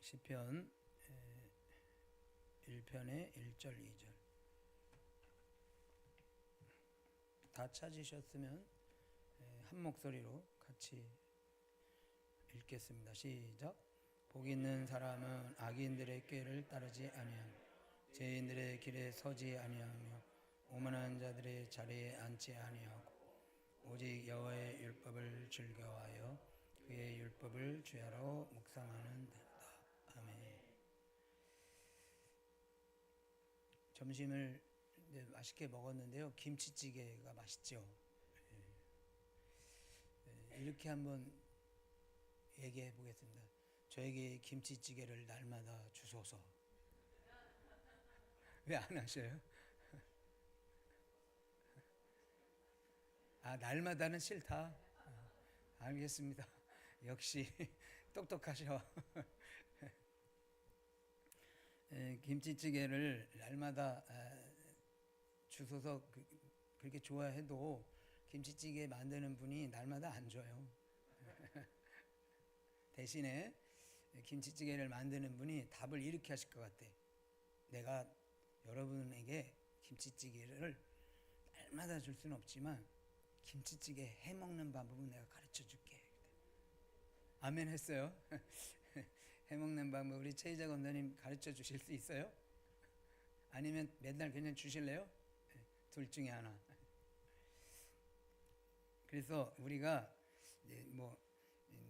시편 1편의 1절 2절 다 찾으셨으면 한 목소리로 같이 읽겠습니다. 시작. 복 있는 사람은 악인들의 꾀를 따르지 아니하며 죄인들의 길에 서지 아니하며 오만한 자들의 자리에 앉지 아니하고 오직 여호와의 율법을 즐겨하여 그의 율법을 주야로 묵상하는 자다. 아멘. 점심을 맛있게 먹었는데요. 김치찌개가 맛있죠. 이렇게 한번 얘기해 보겠습니다. 저에게 김치찌개를 날마다 주소서. 왜 안 하셔요? 날마다는 싫다. 알겠습니다. 역시 똑똑하셔. 김치찌개를 날마다 주소서 그렇게 좋아해도 김치찌개 만드는 분이 날마다 안 줘요. 대신에 김치찌개를 만드는 분이 답을 이렇게 하실 것 같아. 내가 여러분에게 김치찌개를 날마다 줄 수는 없지만 김치찌개 해먹는 방법은 내가 가르쳐 줄게. 아멘 했어요. 해먹는 방법 우리 최희자 권사님 가르쳐 주실 수 있어요? 아니면 맨날 그냥 주실래요? 둘 중에 하나. 그래서 우리가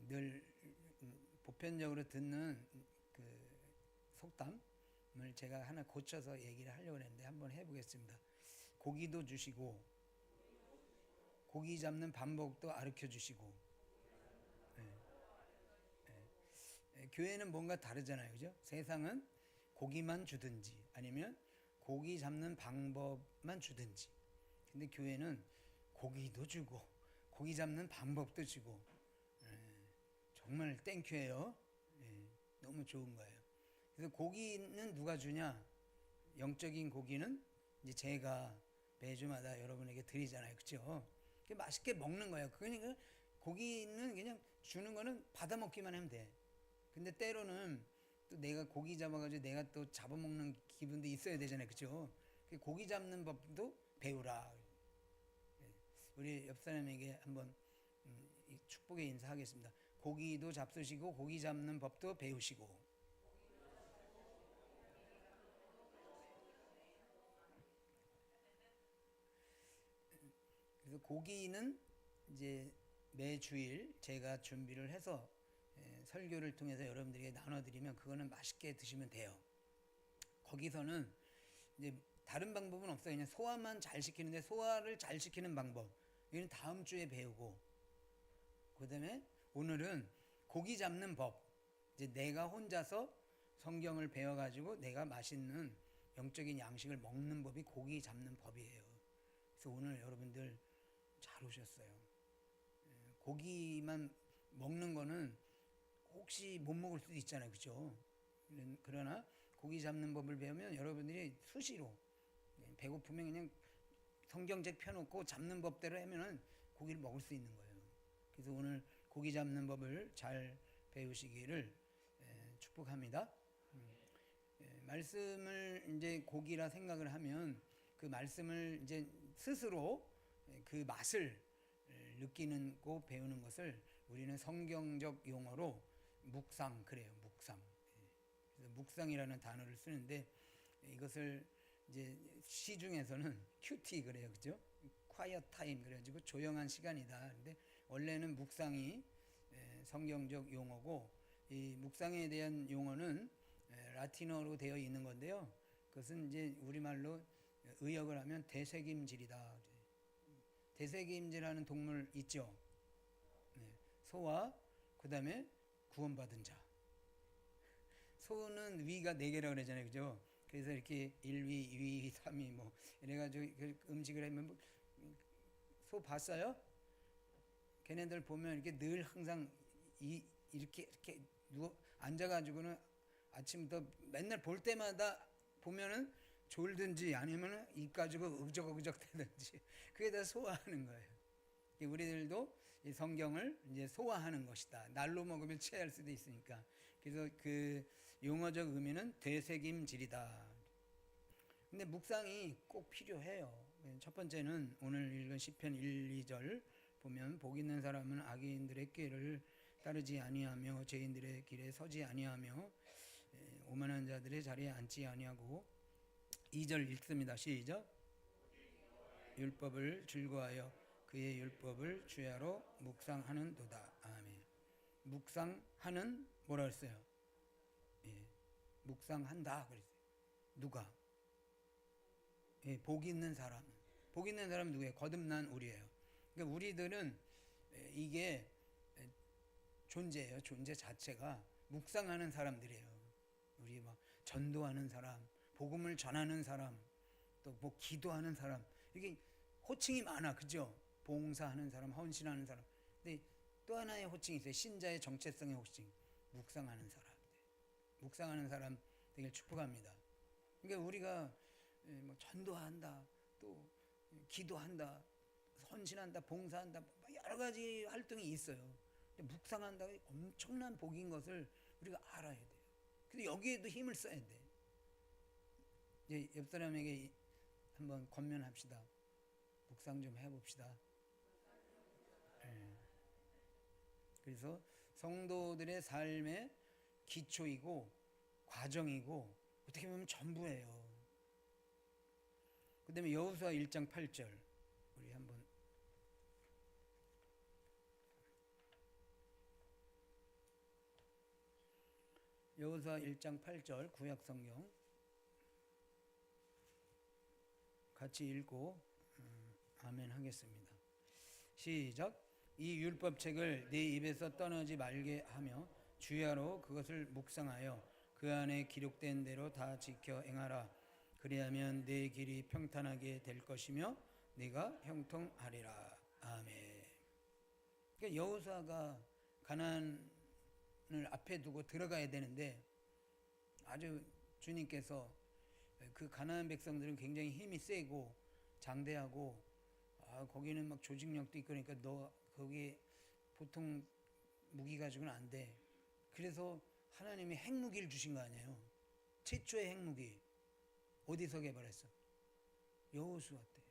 늘 보편적으로 듣는 그 속담을 제가 하나 고쳐서 얘기를 하려고 했는데 한번 해보겠습니다. 고기도 주시고 고기 잡는 방법도 가르쳐 주시고. 교회는 뭔가 다르잖아요, 그죠? 세상은 고기만 주든지 아니면 고기 잡는 방법만 주든지. 근데 교회는 고기도 주고 고기 잡는 방법도 주고. 정말 땡큐예요. 너무 좋은 거예요. 그래서 고기는 누가 주냐? 영적인 고기는 이제 제가 매주마다 여러분에게 드리잖아요, 그죠? 맛있게 먹는 거예요. 그러니까 고기는 그냥 주는 거는 받아 먹기만 하면 돼. 근데 때로는 또 내가 고기 잡아가지고 내가 또 잡아먹는 기분도 있어야 되잖아요, 그죠? 고기 잡는 법도 배우라. 우리 옆 사람에게 한번 축복의 인사하겠습니다. 고기도 잡수시고 고기 잡는 법도 배우시고. 그래서 고기는 이제 매주일 제가 준비를 해서 설교를 통해서 여러분들에게 나눠드리면 그거는 맛있게 드시면 돼요. 거기서는 이제 다른 방법은 없어요. 그냥 소화만 잘 시키는데 소화를 잘 시키는 방법 이건 다음 주에 배우고, 그 다음에 오늘은 고기 잡는 법, 이제 내가 혼자서 성경을 배워가지고 내가 맛있는 영적인 양식을 먹는 법이 고기 잡는 법이에요. 그래서 오늘 여러분들 잘 오셨어요. 고기만 먹는 거는 혹시 못 먹을 수도 있잖아요, 그죠? 그러나 고기 잡는 법을 배우면 여러분들이 수시로 배고프면 그냥 성경책 펴놓고 잡는 법대로 하면은 고기를 먹을 수 있는 거예요. 그래서 오늘 고기 잡는 법을 잘 배우시기를 축복합니다. 말씀을 이제 고기라 생각을 하면 그 말씀을 이제 스스로 그 맛을 느끼는 거 배우는 것을 우리는 성경적 용어로 묵상 그래요. 묵상. 그래서 묵상이라는 단어를 쓰는데 이것을 이제 시중에서는 큐티 그래요, 그죠? quiet time 그래가지고 조용한 시간이다. 근데 원래는 묵상이 성경적 용어고 이 묵상에 대한 용어는 라틴어로 되어 있는 건데요. 그것은 이제 우리말로 의역을 하면 되새김질이다. 되새김질하는 동물 있죠. 소와 그 다음에 구원받은 자. 소는 위가 4개라고 그러잖아요, 그죠? 그래서 이렇게 1위, 2위, 3위 뭐 이래가지고 음식을 하면 소 봤어요? 걔네들 보면 이렇게 늘 항상 이렇게 누워 앉아가지고는 아침부터 맨날 볼 때마다 보면은 졸든지 아니면은 입 가지고 으적으적 대든지 그게 다 소화하는 거예요. 우리들도 이 성경을 이제 소화하는 것이다. 날로 먹으면 체할 수도 있으니까. 그래서 그 용어적 의미는 되새김질이다. 근데 묵상이 꼭 필요해요. 첫 번째는 오늘 읽은 시편 1, 2절 보면 복 있는 사람은 악인들의 꾀를 따르지 아니하며 죄인들의 길에 서지 아니하며 오만한 자들의 자리에 앉지 아니하고 2절 읽습니다. 시작. 율법을 즐거워하여 그의 율법을 주야로 묵상하는도다. 아멘. 묵상하는 뭐라 했어요? 예, 묵상한다 그랬어요. 누가? 예, 복 있는 사람. 복 있는 사람은 누구예요? 거듭난 우리예요. 그러니까 우리들은 이게 존재예요. 존재 자체가 묵상하는 사람들이에요. 우리 막 전도하는 사람, 복음을 전하는 사람, 또 뭐 기도하는 사람, 이게 호칭이 많아, 그죠? 봉사하는 사람, 헌신하는 사람. 근데 또 하나의 호칭이 있어요. 신자의 정체성의 호칭, 묵상하는 사람. 묵상하는 사람 되게 축복합니다. 그러니까 우리가 뭐 전도한다, 또 기도한다, 헌신한다, 봉사한다, 여러 가지 활동이 있어요. 근데 묵상한다, 엄청난 복인 것을 우리가 알아야 돼요. 근데 여기에도 힘을 써야 돼. 이제 옆 사람에게 한번 권면합시다. 묵상 좀 해봅시다. 네. 그래서 성도들의 삶의 기초이고 과정이고 어떻게 보면 전부예요. 그 다음에 여호수아 1장 8절 우리 한번 여호수아 1장 8절 구약성경 같이 읽고 아멘 하겠습니다. 시작. 이 율법책을 네 입에서 떠나지 말게 하며 주야로 그것을 묵상하여 그 안에 기록된 대로 다 지켜 행하라. 그리하면 네 길이 평탄하게 될 것이며 네가 형통하리라. 아멘. 그러니까 여호수아가 가나안을 앞에 두고 들어가야 되는데 아주 주님께서 그 가나안 백성들은 굉장히 힘이 세고 장대하고 거기는 막 조직력도 있고 그러니까 너 거기 보통 무기 가지고는 안 돼. 그래서 하나님이 핵무기를 주신 거 아니에요. 최초의 핵무기 어디서 개발했어? 여호수아 때.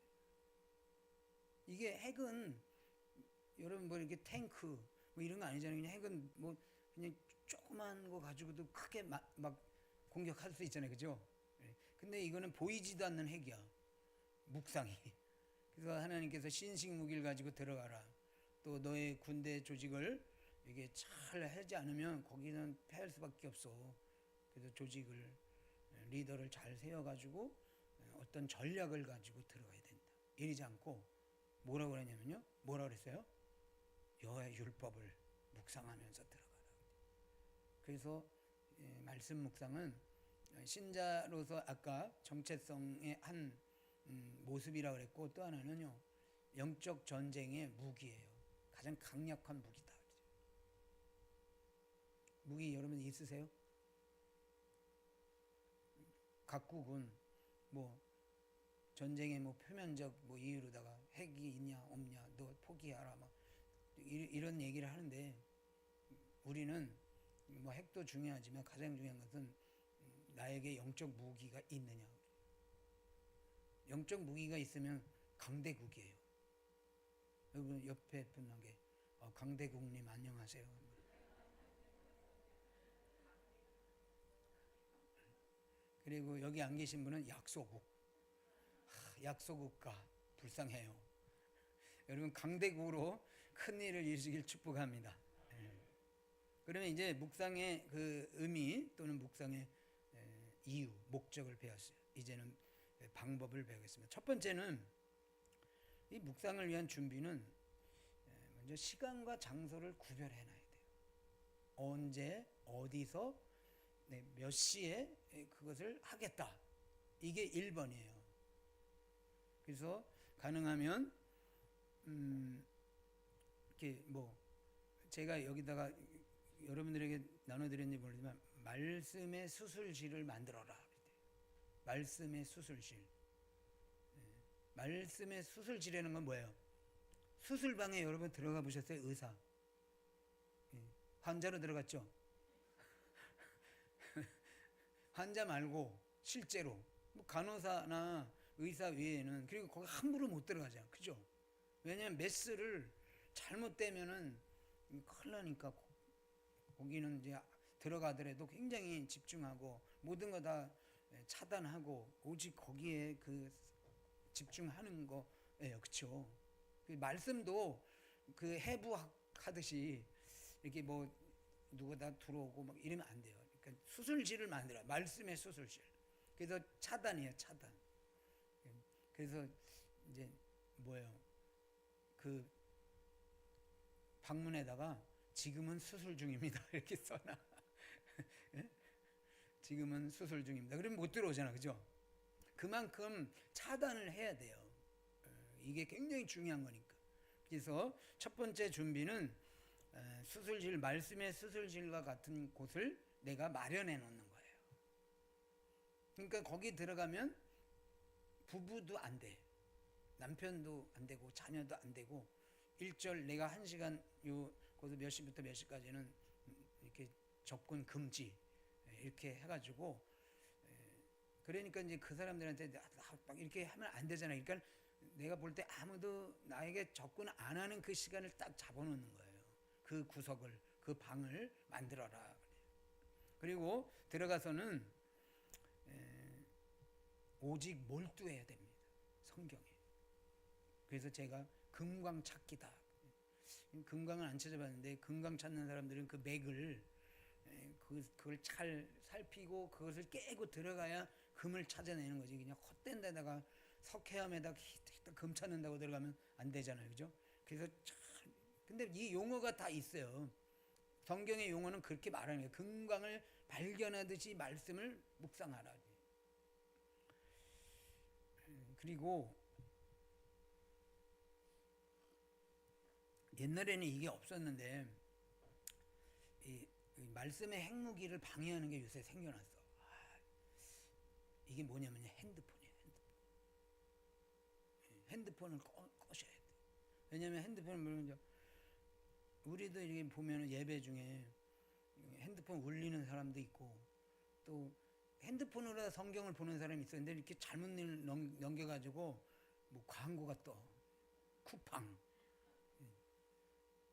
이게 핵은 여러분 뭐 이렇게 탱크 뭐 이런 거 아니잖아요. 그냥 핵은 뭐 그냥 조그만 거 가지고도 크게 막 공격할 수 있잖아요. 그죠? 근데 이거는 보이지도 않는 핵이야. 묵상이. 그래서 하나님께서 신식 무기를 가지고 들어가라. 또 너의 군대 조직을 이게 잘 하지 않으면 거기는 패할 수밖에 없어. 그래서 조직을 리더를 잘 세워가지고 어떤 전략을 가지고 들어가야 된다. 이러지 않고 뭐라고 그러냐면요. 뭐라고 그랬어요? 여호와의 율법을 묵상하면서 들어가라. 그래서 말씀 묵상은 신자로서 아까 정체성의 한 모습이라고 그랬고 또 하나는요. 영적 전쟁의 무기예요. 가장 강력한 무기다. 무기 여러분 있으세요? 각국은 뭐 전쟁의 뭐 표면적 뭐 이유로다가 핵이 있냐 없냐 너 포기하라 막 이런 얘기를 하는데 우리는 뭐 핵도 중요하지만 가장 중요한 것은 나에게 영적 무기가 있느냐. 영적 무기가 있으면 강대국이에요. 여러분 옆에 분에게 강대국님 안녕하세요. 그리고 여기 안 계신 분은 약소국. 약소국가 불쌍해요. 여러분 강대국으로 큰 일을 이루시길 축복합니다. 그러면 이제 묵상의 그 의미 또는 묵상의 이유, 목적을 배웠어요. 이제는 방법을 배우겠습니다. 첫 번째는 이 묵상을 위한 준비는 먼저 시간과 장소를 구별해 놔야 돼요. 언제, 어디서, 몇 시에 그것을 하겠다. 이게 1번이에요. 그래서 가능하면 이렇게 뭐 제가 여기다가 여러분들에게 나눠드렸는지 모르지만 말씀의 수술실을 만들어라. 말씀의 수술실. 말씀의 수술실이라는 건 뭐예요? 수술방에 여러분 들어가 보셨어요? 의사. 환자로 들어갔죠? 환자 말고 실제로 뭐 간호사나 의사 외에는. 그리고 거기 함부로 못 들어가잖아, 그죠? 왜냐면 메스를 잘못되면은 큰일 나니까. 거기는 이제 들어가더라도 굉장히 집중하고 모든 거 다 차단하고 오직 거기에 그 집중하는 거예요, 그렇죠? 그 말씀도 그 해부하듯이 이렇게 뭐 누가 다 들어오고 막 이러면 안 돼요. 그러니까 수술실을 만들어, 말씀의 수술실. 그래서 차단이에요, 차단. 그래서 이제 뭐예요? 그 방문에다가 지금은 수술 중입니다 이렇게 써놔. 예? 지금은 수술 중입니다. 그러면 못 들어오잖아, 그죠? 그만큼 차단을 해야 돼요. 이게 굉장히 중요한 거니까. 그래서 첫 번째 준비는 수술실, 말씀의 수술실과 같은 곳을 내가 마련해 놓는 거예요. 그러니까 거기 들어가면 부부도 안 돼, 남편도 안 되고 자녀도 안 되고, 일절 내가 1시간 거기서 몇 시부터 몇 시까지는 이렇게 접근 금지 이렇게 해가지고, 그러니까 이제 그 사람들한테 막 이렇게 하면 안 되잖아요. 그러니까 내가 볼 때 아무도 나에게 접근 안 하는 그 시간을 딱 잡아놓는 거예요. 그 구석을, 그 방을 만들어라. 그리고 들어가서는 오직 몰두해야 됩니다, 성경에. 그래서 제가 금광 찾기다. 금광은 안 찾아봤는데 금광 찾는 사람들은 그 맥을 그걸 잘 살피고 그것을 깨고 들어가야 금을 찾아내는 거지. 그냥 헛된 데다가 석회암에다 금 찾는다고 들어가면 안 되잖아요, 그죠? 그래서 근데 이 용어가 다 있어요. 성경의 용어는 그렇게 말하는 거예요. 금광을 발견하듯이 말씀을 묵상하라. 그리고 옛날에는 이게 없었는데 이 말씀의 핵무기를 방해하는 게 요새 생겨났어. 이게 뭐냐면 핸드폰이에요. 핸드폰을 꺼셔야 돼. 왜냐면 핸드폰을 물론 우리도 이렇게 보면 예배 중에 핸드폰 울리는 사람도 있고, 또 핸드폰으로 성경을 보는 사람이 있었는데 이렇게 잘못 넘겨가지고 뭐 광고가 떠, 쿠팡.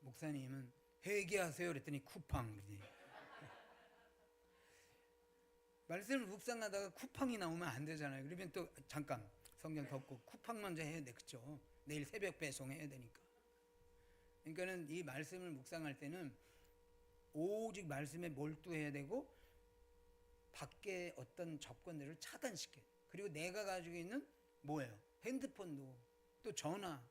목사님은 회개하세요 그랬더니 쿠팡. 말씀을 묵상하다가 쿠팡이 나오면 안 되잖아요. 그러면 또 잠깐 성경 덮고 쿠팡 먼저 해야 돼, 그쵸? 내일 새벽 배송해야 되니까. 그러니까는 이 말씀을 묵상할 때는 오직 말씀에 몰두해야 되고, 밖에 어떤 접근들을 차단시켜요. 그리고 내가 가지고 있는 뭐예요? 핸드폰도 또 전화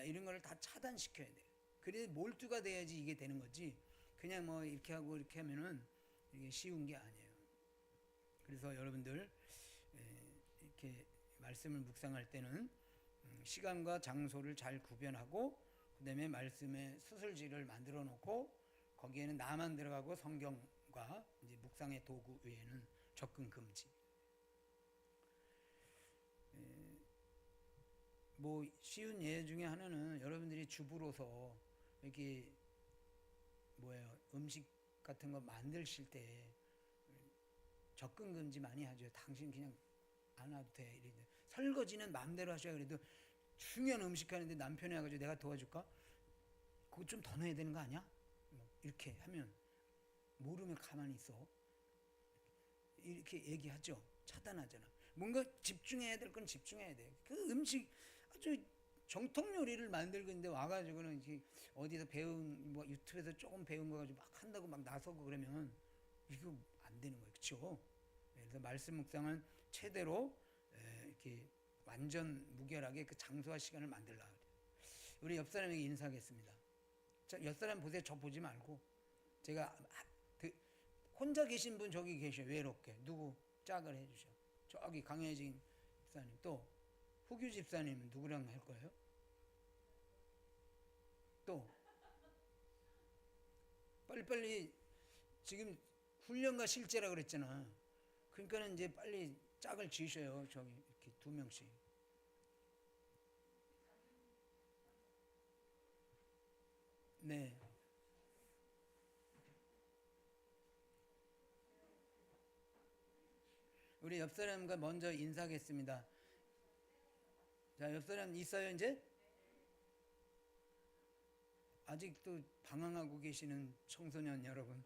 이런 거를 다 차단시켜야 돼요. 그래서 몰두가 돼야지 이게 되는 거지, 그냥 뭐 이렇게 하고 이렇게 하면은 이게 쉬운 게 아니에요. 그래서 여러분들 이렇게 말씀을 묵상할 때는 시간과 장소를 잘 구별하고, 그 다음에 말씀의 수술지를 만들어 놓고 거기에는 나만 들어가고 성경과 이제 묵상의 도구 외에는 접근 금지. 뭐 쉬운 예 중에 하나는 여러분들이 주부로서 이렇게 뭐예요, 음식 같은 거 만드실 때 접근 금지 많이 하죠. 당신 그냥 안 와도 돼. 이러는데 설거지는 마음대로 하셔야. 그래도 중요한 음식 하는데 남편이 와가지고 내가 도와줄까? 그거 좀 더 넣어야 되는 거 아니야? 이렇게 하면 모르면 가만히 있어. 이렇게 얘기하죠. 차단하잖아. 뭔가 집중해야 될 건 집중해야 돼. 그 음식 아주 정통 요리를 만들고 있는데 와가지고는 이제 어디서 배운 뭐 유튜브에서 조금 배운 거 가지고 막 한다고 막 나서고 그러면 이거 안 되는 거예요, 그렇죠? 그래서 말씀 묵상은 최대로 이렇게 완전 무결하게 그 장소와 시간을 만들라 그래요. 우리 옆 사람에게 인사하겠습니다. 자, 옆 사람 보세요. 저 보지 말고. 제가 혼자 계신 분 저기 계셔. 외롭게. 누구 짝을 해주셔. 저기 강혜진 집사님, 또 후규 집사님 누구랑 할 거예요? 또 빨리빨리. 지금 훈련과 실제라 그랬잖아. 그러니까는 이제 빨리 짝을 지으셔요. 저기 이렇게 2명씩. 네. 우리 옆 사람과 먼저 인사하겠습니다. 자, 옆 사람 있어요 이제? 아직도 방황하고 계시는 청소년 여러분.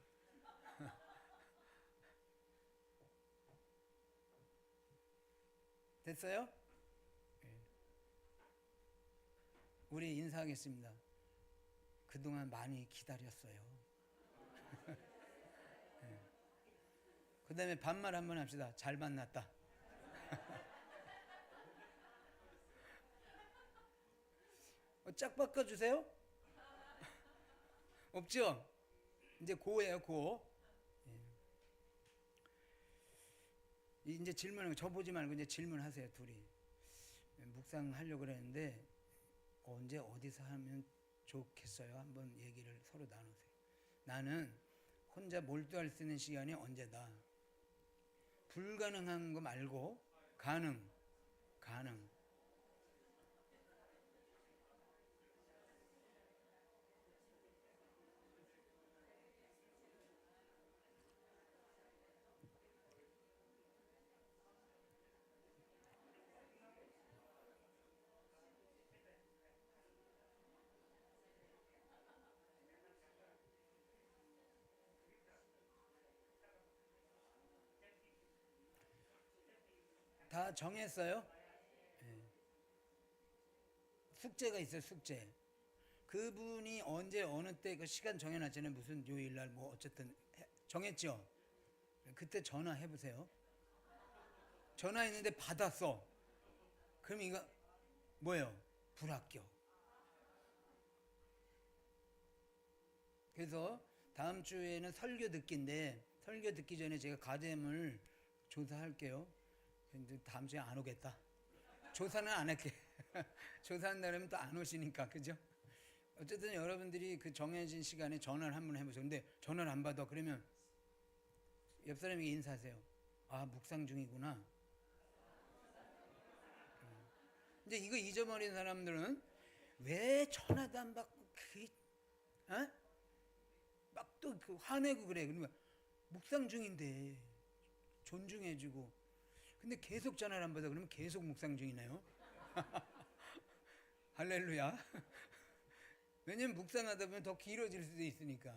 됐어요? 우리 인사하겠습니다. 그동안 많이 기다렸어요. 그 다음에 반말 한번 합시다. 잘 만났다. 짝 바꿔주세요? 없죠? 이제 고예요, 고. 이제 질문을 저 보지 말고 이제 질문하세요, 둘이. 묵상하려고 그랬는데 언제 어디서 하면 좋겠어요? 한번 얘기를 서로 나누세요. 나는 혼자 몰두할 수 있는 시간이 언제다. 불가능한 거 말고 가능. 다 정했어요? 숙제가 있어요, 숙제. 그분이 언제 어느 때 그 시간 정해놨잖아요. 무슨 요일 날 뭐 어쨌든 정했죠. 그때 전화해 보세요. 전화했는데 받았어. 그럼 이거 뭐예요? 불합격. 그래서 다음 주에는 설교 듣기인데 설교 듣기 전에 제가 과제물 조사할게요. 근데 다음 주에 안 오겠다. 조사는 안 할게. 조사한다면 또 안 오시니까, 그죠? 어쨌든 여러분들이 그 정해진 시간에 전화를 한번 해보세요. 근데 전화를 안 받아. 그러면 옆 사람에게 인사하세요. 아, 묵상 중이구나. 이제 이거 잊어버린 사람들은 왜 전화도 안 받고 어? 막 또 그 화내고 그래. 그러면 묵상 중인데 존중해주고. 근데 계속 전화를 안 받아. 그러면 계속 묵상 중이네요. 할렐루야. 왜냐면 묵상하다 보면 더 길어질 수도 있으니까.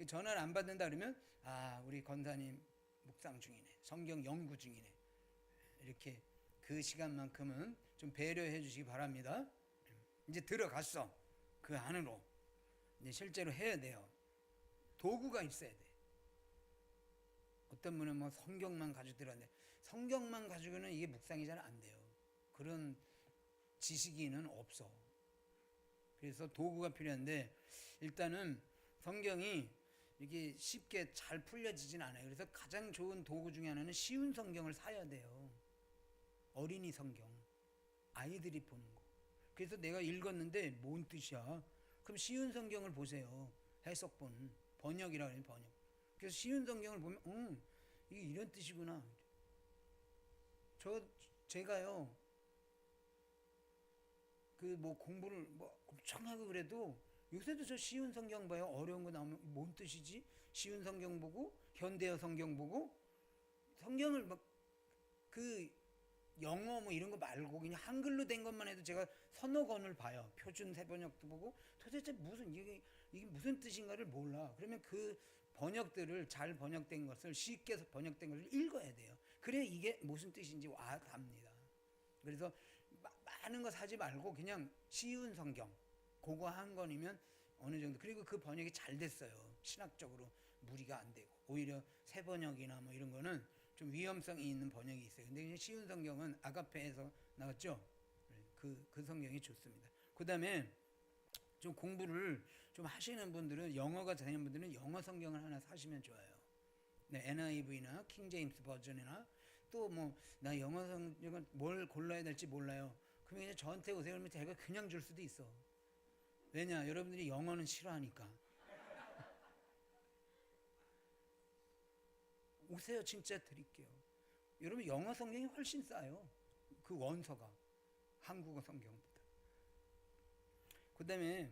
전화를 안 받는다 그러면 아, 우리 권사님 묵상 중이네. 성경 연구 중이네. 이렇게 그 시간만큼은 좀 배려해 주시기 바랍니다. 이제 들어갔어. 그 안으로. 이제 실제로 해야 돼요. 도구가 있어야 돼. 어떤 분은 뭐 성경만 가지고 들었는데 성경만 가지고는 이게 묵상이 잘 안 돼요. 그런 지식인은 없어. 그래서 도구가 필요한데 일단은 성경이 이게 쉽게 잘 풀려지진 않아요. 그래서 가장 좋은 도구 중에 하나는 쉬운 성경을 사야 돼요. 어린이 성경, 아이들이 보는 거. 그래서 내가 읽었는데 뭔 뜻이야? 그럼 쉬운 성경을 보세요. 해석본, 번역이라고 해요, 번역. 그래서 쉬운 성경을 보면 이게 이런 뜻이구나. 제가요 그 뭐 공부를 뭐 엄청 하고 그래도 요새도 저 쉬운 성경 봐요. 어려운 거 나오면 뭔 뜻이지? 쉬운 성경 보고 현대어 성경 보고 성경을 막 그 영어 뭐 이런 거 말고 그냥 한글로 된 것만 해도 제가 서너 권을 봐요. 표준 세번역도 보고 도대체 무슨 이게 무슨 뜻인가를 몰라. 그러면 그 번역들을 잘 번역된 것을 쉽게 번역된 것을 읽어야 돼요. 그래 이게 무슨 뜻인지 와 답니다. 그래서 많은 거 사지 말고 그냥 쉬운 성경 그거 한 권이면 어느 정도. 그리고 그 번역이 잘 됐어요. 신학적으로 무리가 안 되고. 오히려 새 번역이나 뭐 이런 거는 좀 위험성이 있는 번역이 있어요. 근데 그냥 쉬운 성경은 아가페에서 나왔죠. 그 성경이 좋습니다. 그 다음에 좀 공부를 좀 하시는 분들은 영어가 되는 분들은 영어 성경을 하나 사시면 좋아요. 네, NIV나 킹제임스 버전이나 또 뭐 나 영어 성경을 뭘 골라야 될지 몰라요. 그러면 이제 저한테 오세요. 그러면 제가 그냥 줄 수도 있어. 왜냐? 여러분들이 영어는 싫어하니까. 오세요. 진짜 드릴게요. 여러분 영어 성경이 훨씬 싸요. 그 원서가 한국어 성경보다. 그 다음에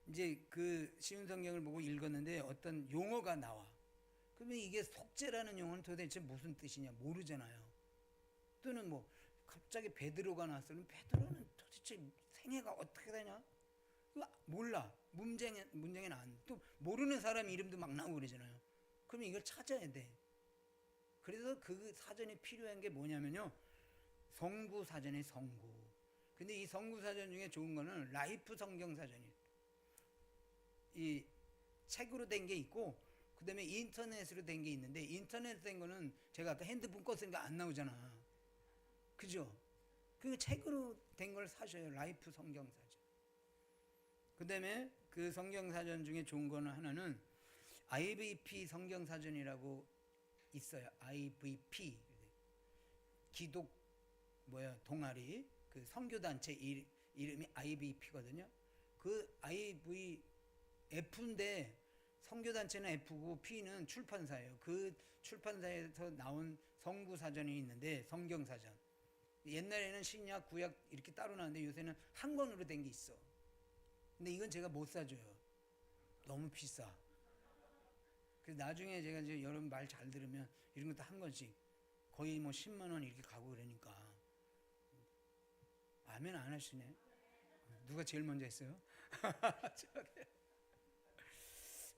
이제 그 쉬운 성경을 보고 읽었는데 어떤 용어가 나와. 그러면 이게 속죄라는 용어는 도대체 무슨 뜻이냐 모르잖아요. 또는 뭐 갑자기 베드로가 나왔으면 베드로는 도대체 생애가 어떻게 되냐? 몰라. 문장에 나왔는데 또 모르는 사람 이름도 막 나오고 그러잖아요. 그러면 이걸 찾아야 돼. 그래서 그 사전이 필요한 게 뭐냐면요, 성구 사전의 성구. 근데 이 성구 사전 중에 좋은 거는 라이프 성경 사전이에요. 이 책으로 된 게 있고, 그 다음에 인터넷으로 된 게 있는데, 인터넷 된 거는 제가 아까 핸드폰 껐으니까 안 나오잖아. 그죠? 그 책으로 된 걸 사셔요. 라이프 성경 사전. 그 다음에 그 성경 사전 중에 좋은 거는 하나는 IVP 성경 사전이라고 있어요. IVP. 기독 동아리 그 선교단체 이름이 IVP거든요. 그 F인데 선교단체는 F고 P는 출판사예요. 그 출판사에서 나온 성구사전이 있는데, 성경사전. 옛날에는 신약, 구약 이렇게 따로 나왔는데 요새는 한 권으로 된 게 있어. 근데 이건 제가 못 사줘요. 너무 비싸. 그래서 나중에 제가 이제 여러분 말 잘 들으면 이런 것도 한 권씩 거의 뭐 10만 원 이렇게 가고 그러니까. 아멘 안 하시네. 누가 제일 먼저 했어요?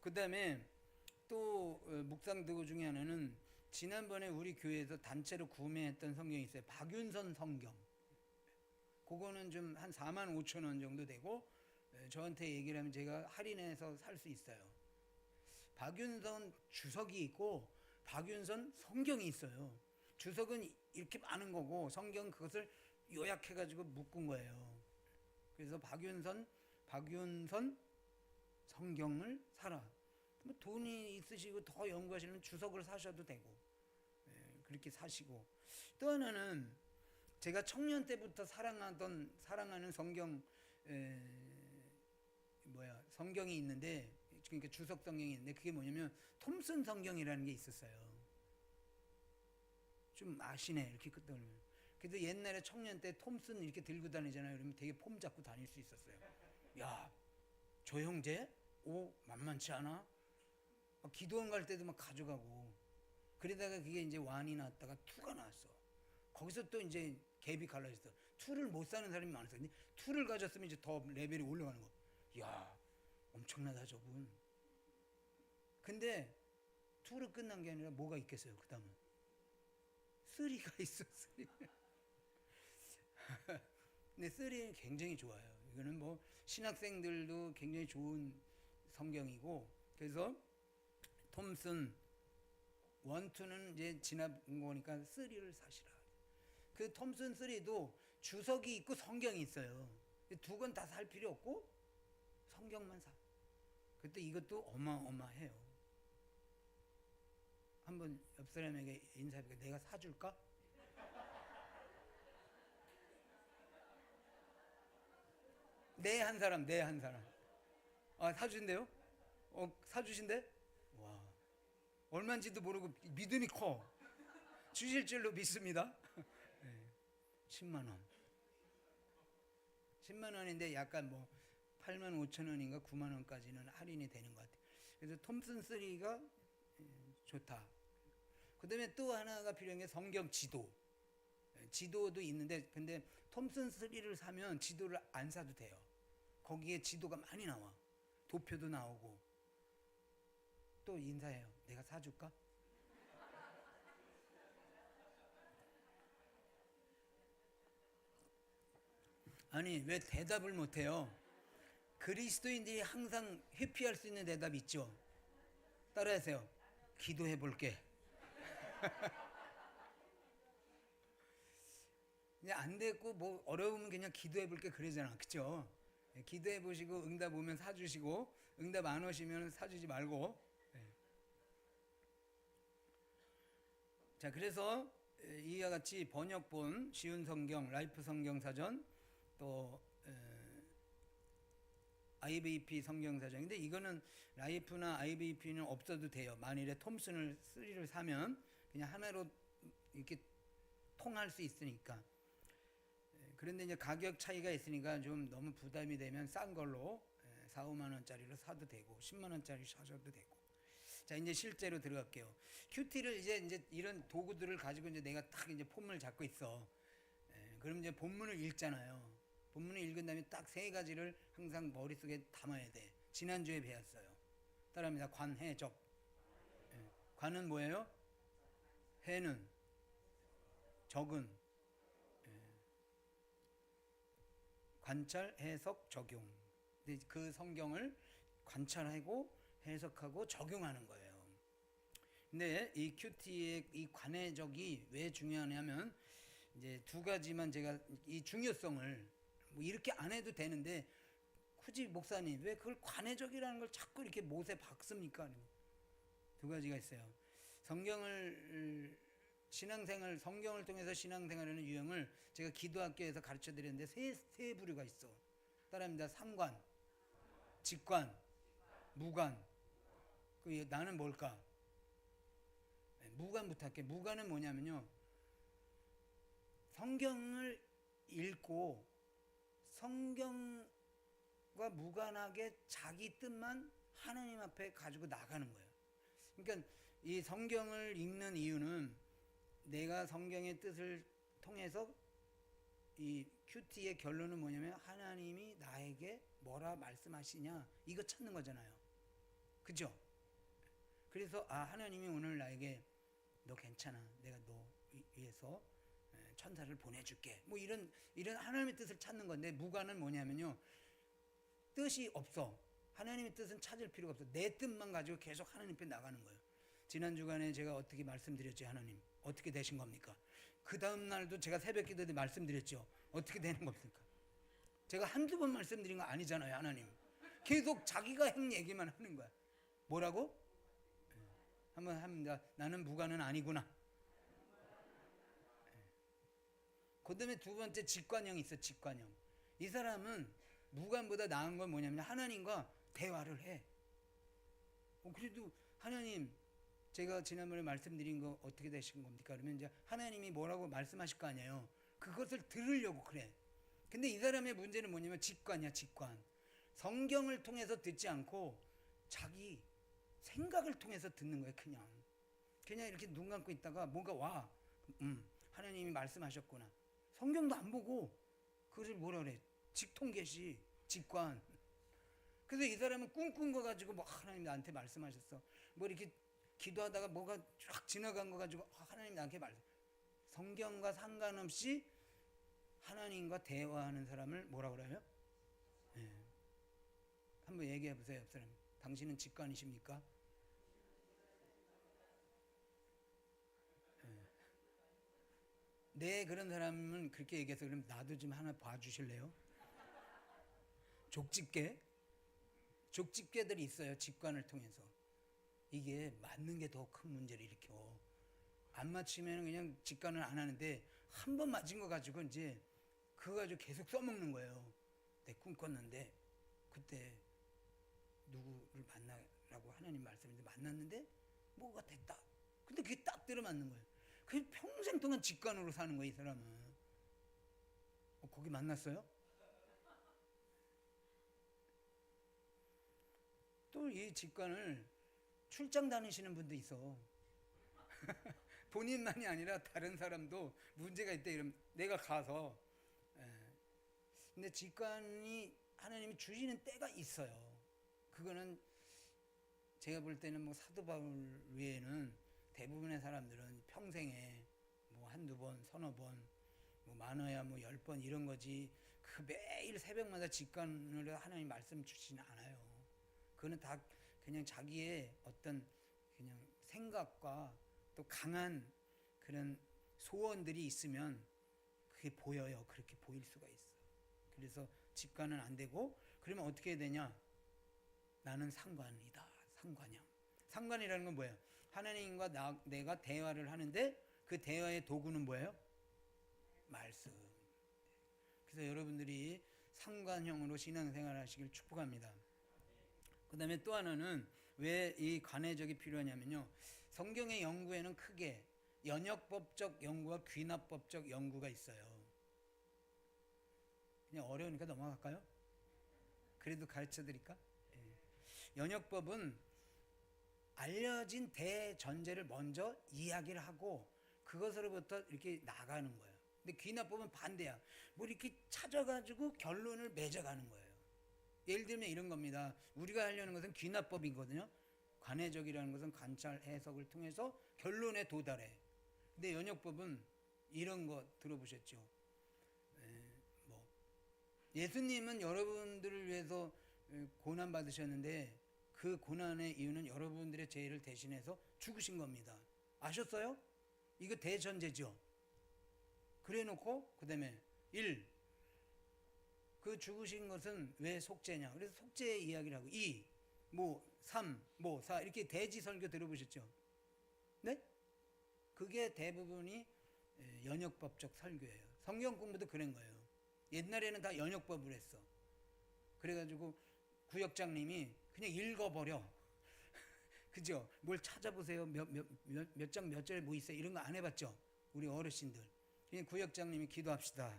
그 다음에 또 묵상 도구 중에 하나는 지난번에 우리 교회에서 단체로 구매했던 성경이 있어요. 박윤선 성경. 그거는 좀 한 4만 5천 원 정도 되고, 저한테 얘기를 하면 제가 할인해서 살 수 있어요. 박윤선 주석이 있고 박윤선 성경이 있어요. 주석은 이렇게 많은 거고 성경 그것을 요약해가지고 묶은 거예요. 그래서 박윤선 성경을 사라. 뭐 돈이 있으시고 더 연구하시면 주석을 사셔도 되고, 그렇게 사시고. 또 하나는 제가 청년 때부터 사랑하는 성경이 있는데, 그러니까 주석 성경이 있는데, 그게 뭐냐면 톰슨 성경이라는 게 있었어요. 좀 아시네 이렇게 끝들면. 그래도 옛날에 청년 때 톰슨 이렇게 들고 다니잖아요. 그러면 되게 폼 잡고 다닐 수 있었어요. 야, 조 형제? 오, 만만치 않아? 기도원 갈 때도 막 가져가고. 그러다가 그게 이제 1이 나왔다가 2가 나왔어. 거기서 또 이제 갭이 갈라졌어. 2를 못 사는 사람이 많았어. 근데 2를 가졌으면 이제 더 레벨이 올라가는 거. 야, 엄청나다 저분. 근데 2로 끝난 게 아니라 뭐가 있겠어요? 그 다음은 3가 있어. 3. 근데 3는 굉장히 좋아요. 이거는 뭐 신학생들도 굉장히 좋은 성경이고, 그래서 톰슨 1, 2는 이제 지나온 거니까 3를 사시라. 그 톰슨 3도 주석이 있고 성경이 있어요. 2권 다 살 필요 없고 성경만 사. 그때 이것도 어마어마해요. 한번 옆 사람에게 인사해볼까? 내가 사줄까? 네 한 사람. 아, 사주신대요? 사주신대? 와, 얼마인지도 모르고 믿음이 커. 주실 줄로 믿습니다. 네, 10만 원. 10만 원인데 약간 뭐 8만 5천 원인가 9만 원까지는 할인이 되는 것 같아요. 그래서 톰슨 3가 좋다. 그 다음에 또 하나가 필요한 게 성경 지도. 지도도 있는데, 근데 톰슨 3를 사면 지도를 안 사도 돼요. 거기에 지도가 많이 나와. 도표도 나오고. 또 인사해요. 내가 사줄까? 아니, 왜 대답을 못해요? 그리스도인들이 항상 회피할 수 있는 대답이 있죠. 따라하세요. 기도해 볼게. 그냥 안 됐고 뭐 어려우면 그냥 기도해 볼게 그러잖아. 그쵸? 기도해 보시고 응답 오면 사주시고, 응답 안 오시면 사주지 말고. 자, 그래서 이와 같이 번역본, 쉬운 성경, 라이프 성경 사전, 또 IVP 성경 사전인데, 이거는 라이프나 IVP는 없어도 돼요. 만일에 톰슨을 3를 사면 그냥 하나로 이렇게 통할 수 있으니까. 그런데 이제 가격 차이가 있으니까 좀 너무 부담이 되면 싼 걸로 4, 5만 원짜리로 사도 되고 10만 원짜리 사셔도 되고. 자, 이제 실제로 들어갈게요. 큐티를 이제 이런 도구들을 가지고 이제 내가 딱 이제 폼을 잡고 있어. 그럼 이제 본문을 읽잖아요. 본문을 읽은 다음에 딱 세 가지를 항상 머릿속에 담아야 돼. 지난주에 배웠어요. 따라합니다. 관, 해, 적. 관은 뭐예요? 해는, 적은, 관찰, 해석, 적용. 그 성경을 관찰하고 해석하고 적용하는 거예요. 근데 이 큐티의 이 관해적이 왜 중요하냐면 이제 두 가지만 제가 이 중요성을 뭐 이렇게 안 해도 되는데 굳이 목사님 왜 그걸 관해적이라는 걸 자꾸 이렇게 못에 박습니까? 두 가지가 있어요. 성경을 통해서 신앙생활하는 유형을 제가 기도학교에서 가르쳐 드렸는데 세 부류가 있어. 따라합니다. 상관, 직관, 무관. 나는 뭘까? 무관부터 할게. 무관은 뭐냐면요. 성경을 읽고 성경과 무관하게 자기 뜻만 하나님 앞에 가지고 나가는 거예요. 그러니까 이 성경을 읽는 이유는 내가 성경의 뜻을 통해서 이 큐티의 결론은 뭐냐면 하나님이 나에게 뭐라 말씀하시냐 이거 찾는 거잖아요. 그죠? 그래서 하나님이 오늘 나에게 너 괜찮아. 내가 너 위해서 천사를 보내줄게. 뭐 이런 하나님의 뜻을 찾는 건데 무관은 뭐냐면요. 뜻이 없어. 하나님의 뜻은 찾을 필요가 없어. 내 뜻만 가지고 계속 하나님 앞에 나가는 거예요. 지난 주간에 제가 어떻게 말씀드렸지? 하나님 어떻게 되신 겁니까? 그 다음 날도 제가 새벽 기도 때 말씀드렸죠. 어떻게 되는 겁니까? 제가 한두 번 말씀드린 거 아니잖아요. 하나님 계속 자기가 한 얘기만 하는 거야. 뭐라고? 한번 합니다. 나는 무관은 아니구나. 그 다음에 두 번째 직관형이 있어. 직관형. 이 사람은 무관보다 나은 건 뭐냐면 하나님과 대화를 해. 그래도 하나님 제가 지난번에 말씀드린 거 어떻게 되신 겁니까? 그러면 이제 하나님이 뭐라고 말씀하실 거 아니에요. 그것을 들으려고 그래. 근데 이 사람의 문제는 뭐냐면 직관이야. 직관. 성경을 통해서 듣지 않고 자기 생각을 통해서 듣는 거예요. 그냥 이렇게 눈 감고 있다가 뭔가 와. 하나님이 말씀하셨구나. 성경도 안 보고 그것을 뭐라 그래? 직통계시, 직관. 그래서 이 사람은 꿈꾼 거 가지고 뭐 하나님 나한테 말씀하셨어. 뭐 이렇게 기도하다가 뭐가 쫙 지나간 거 가지고 하나님 나한테 성경과 상관없이 하나님과 대화하는 사람을 뭐라 그래요? 한번 얘기해 보세요. 옆 사람. 당신은 직관이십니까? 네, 그런 사람은 그렇게 얘기해서 그럼 나도 좀 하나 봐주실래요? 족집게들이 있어요. 직관을 통해서. 이게 맞는 게 더 큰 문제를 일으켜. 안 맞추면 그냥 직관을 안 하는데 한 번 맞은 거 가지고 이제 그거 가지고 계속 써먹는 거예요. 내 꿈꿨는데 그때 누구를 만나라고 하나님 말씀인데 만났는데 뭐가 됐다. 근데 그게 딱 들어맞는 거예요. 그 평생 동안 직관으로 사는 거예요. 이 사람은. 거기 만났어요? 또 이 직관을 출장 다니시는 분도 있어. 본인만이 아니라 다른 사람도 문제가 있다 이러면 내가 가서 근데 직관이 하나님이 주시는 때가 있어요. 그거는 제가 볼 때는 뭐 사도 바울 외에는 대부분의 사람들은 평생에 뭐 한두 번, 서너 번, 뭐 많아야 뭐 10번 이런 거지 그 매일 새벽마다 직관을 하나님 말씀 주시진 않아요. 그거는 다 그냥 자기의 어떤 그냥 생각과 또 강한 그런 소원들이 있으면 그게 보여요. 그렇게 보일 수가 있어. 그래서 직관은 안 되고 그러면 어떻게 해야 되냐? 나는 상관이다. 상관형. 상관이라는 건 뭐예요? 하나님과 내가 대화를 하는데 그 대화의 도구는 뭐예요? 말씀. 그래서 여러분들이 상관형으로 신앙생활 하시길 축복합니다. 그 다음에 또 하나는 왜 이 관해적이 필요하냐면요. 성경의 연구에는 크게 연역법적 연구와 귀납법적 연구가 있어요. 그냥 어려우니까 넘어갈까요? 그래도 가르쳐 드릴까? 연역법은 알려진 대전제를 먼저 이야기를 하고 그것으로부터 이렇게 나가는 거예요. 근데 귀납법은 반대야. 뭐 이렇게 찾아가지고 결론을 맺어가는 거예요. 예를 들면 이런 겁니다. 우리가 하려는 것은 귀납법이거든요. 관해적이라는 것은 관찰 해석을 통해서 결론에 도달해. 근데 연역법은 이런 거 들어보셨죠? 뭐 예수님은 여러분들을 위해서 고난 받으셨는데 그 고난의 이유는 여러분들의 죄를 대신해서 죽으신 겁니다. 아셨어요? 이거 대전제죠. 그래 놓고 그 다음에 1. 그 죽으신 것은 왜 속죄냐. 그래서 속죄 이야기를 하고 2. 뭐 3, 뭐 4 이렇게 대지설교 들어보셨죠? 네? 그게 대부분이 연역법적 설교예요. 성경 공부도 그런 거예요. 옛날에는 다 연역법을 했어. 그래가지고 구역장님이 그냥 읽어버려. 그죠? 뭘 찾아보세요. 몇 장 몇 절에 뭐 있어요. 이런 거 안 해봤죠? 우리 어르신들. 그냥 구역장님이 기도합시다.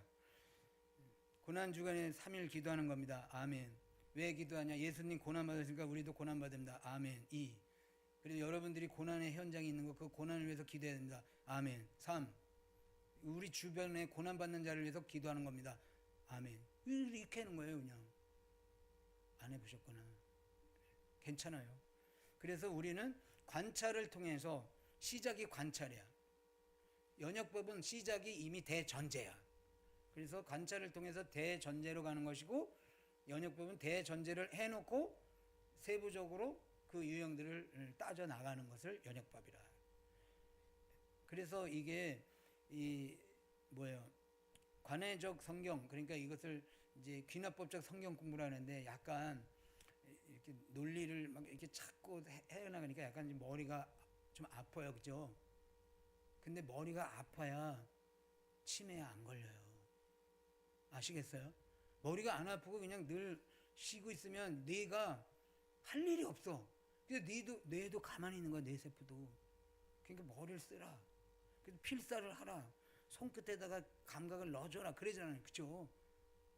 고난주간에 3일 기도하는 겁니다. 아멘. 왜 기도하냐? 예수님 고난받으니까 우리도 고난받습니다. 아멘. 2. 그래서 여러분들이 고난의 현장에 있는 거 그 고난을 위해서 기도해야 됩니다. 아멘. 3. 우리 주변에 고난받는 자를 위해서 기도하는 겁니다. 아멘. 이렇게 하는 거예요. 그냥. 안 해보셨구나. 괜찮아요. 그래서 우리는 관찰을 통해서 시작이 관찰이야. 연역법은 시작이 이미 대전제야. 그래서 관찰을 통해서 대전제로 가는 것이고 연역법은 대전제를 해놓고 세부적으로 그 유형들을 따져 나가는 것을 연역법이라. 그래서 이게 관해적 성경, 그러니까 이것을 이제 귀납법적 성경 공부를 하는데 약간 이렇게 논리를 막 이렇게 찾고 해나가니까 약간 머리가 좀 아파요. 그죠? 근데 머리가 아파야 치매에 안 걸려요. 아시겠어요? 머리가 안 아프고 그냥 늘 쉬고 있으면 뇌가 할 일이 없어. 그래서 뇌도 가만히 있는 거야. 뇌세포도. 그러니까 머리를 쓰라. 그래서 필사를 하라. 손끝에다가 감각을 넣어줘라. 그러잖아요. 그죠?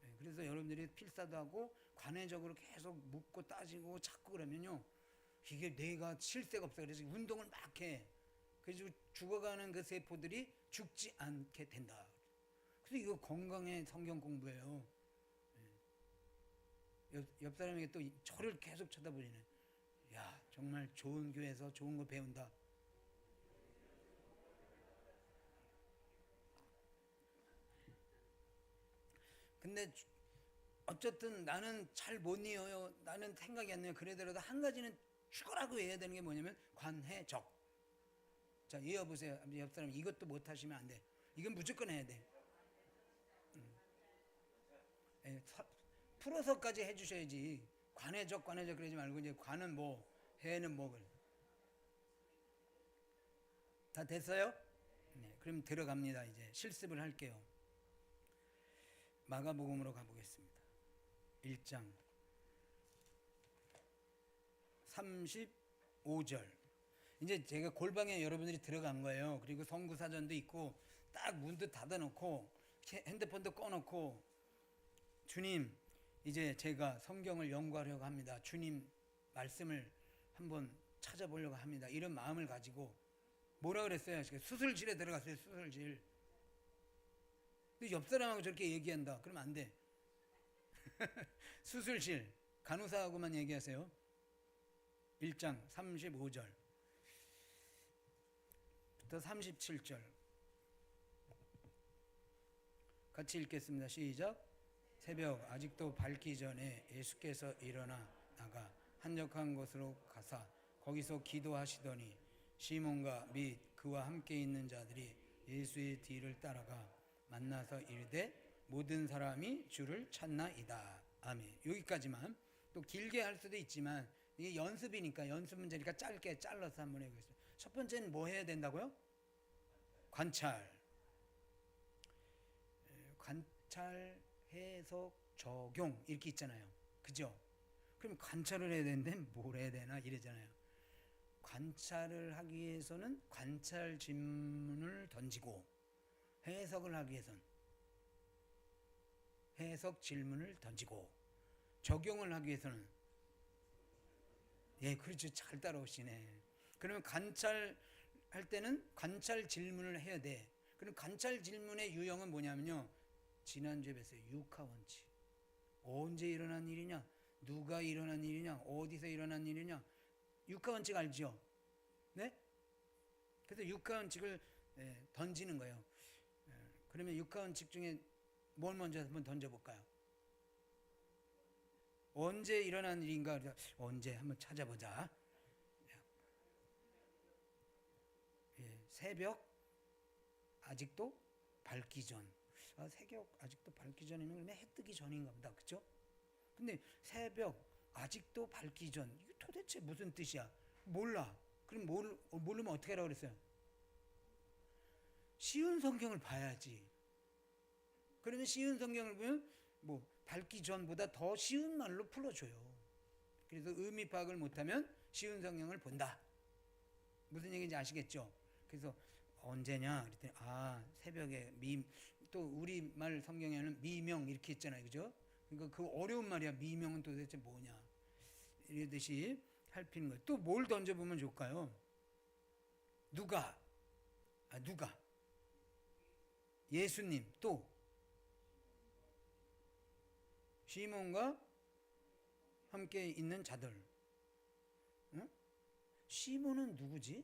네, 그래서 여러분들이 필사도 하고 관해적으로 계속 묻고 따지고 찾고 그러면요. 이게 뇌가 쉴 새가 없어. 그래서 운동을 막 해. 그래서 죽어가는 그 세포들이 죽지 않게 된다. 그래서 이거 건강의 성경 공부예요. 옆 사람에게 또 저를 계속 쳐다보시네. 야, 정말 좋은 교회에서 좋은 거 배운다. 근데 어쨌든 나는 잘 못 이어요. 나는 생각이 안 나요. 그러더라도 한 가지는 죽어라고 해야 되는 게 뭐냐면 관해적. 자, 이어보세요. 옆 사람 이것도 못 하시면 안 돼. 이건 무조건 해야 돼. 풀어서까지 해주셔야지. 관해적 그러지 말고 이제 관은 뭐, 해는 뭐. 다 됐어요? 네, 그럼 들어갑니다. 이제 실습을 할게요. 마가복음으로 가보겠습니다. 1장 35절. 이제 제가 골방에 여러분들이 들어간 거예요. 그리고 성구사전도 있고 딱 문도 닫아놓고 핸드폰도 꺼놓고 주님, 이제 제가 성경을 연구하려고 합니다. 주님 말씀을 한번 찾아보려고 합니다. 이런 마음을 가지고 뭐라 그랬어요? 수술실에 들어갔어요. 수술실. 근데 옆 사람하고 저렇게 얘기한다. 그러면 안 돼. 수술실 간호사하고만 얘기하세요. 1장 35절부터 37절 같이 읽겠습니다. 시작. 새벽 아직도 밝기 전에 예수께서 일어나 나가 한적한 곳으로 가사 거기서 기도하시더니 시몬과 및 그와 함께 있는 자들이 예수의 뒤를 따라가 만나서 이르되 모든 사람이 주를 찾나이다. 아멘. 여기까지만. 또 길게 할 수도 있지만 이게 연습이니까 연습 문제니까 짧게 잘라서 한번 해보겠습니다. 첫 번째는 뭐 해야 된다고요? 관찰, 해석, 적용 이렇게 있잖아요. 그죠? 그럼 관찰을 해야 되는데 뭘 해야 되나 이러잖아요. 관찰을 하기 위해서는 관찰 질문을 던지고 해석을 하기 위해서는 해석 질문을 던지고 적용을 하기 위해서는 그렇죠. 잘 따라오시네. 그러면 관찰할 때는 관찰 질문을 해야 돼. 그럼 관찰 질문의 유형은 뭐냐면요. 지난주에 뵀어요. 육하원칙. 언제 일어난 일이냐? 누가 일어난 일이냐? 어디서 일어난 일이냐? 육하원칙 알죠? 네? 그래서 육하원칙을 던지는 거예요. 그러면 육하원칙 중에 뭘 먼저 한번 던져볼까요? 언제 일어난 일인가? 언제 한번 찾아보자. 새벽 아직도 밝기 전. 새벽 아직도 밝기 전이면 해 뜨기 전인가 보다. 그렇죠? 근데 새벽 아직도 밝기 전. 이게 도대체 무슨 뜻이야? 몰라. 그럼 모르면 어떻게 하라고 그랬어요? 쉬운 성경을 봐야지. 그러면 쉬운 성경을 보면 뭐 밝기 전보다 더 쉬운 말로 풀어줘요. 그래서 의미 파악을 못하면 쉬운 성경을 본다. 무슨 얘기인지 아시겠죠? 그래서 언제냐? 그랬더니 새벽에 또 우리말 성경에는 미명 이렇게 있잖아요. 그죠? 그러니까 그 어려운 말이야. 미명은 도대체 뭐냐? 이러듯이 살피는 거예요. 또 뭘 던져보면 좋을까요? 누가? 예수님. 또 시몬과 함께 있는 자들. 응? 시몬은 누구지?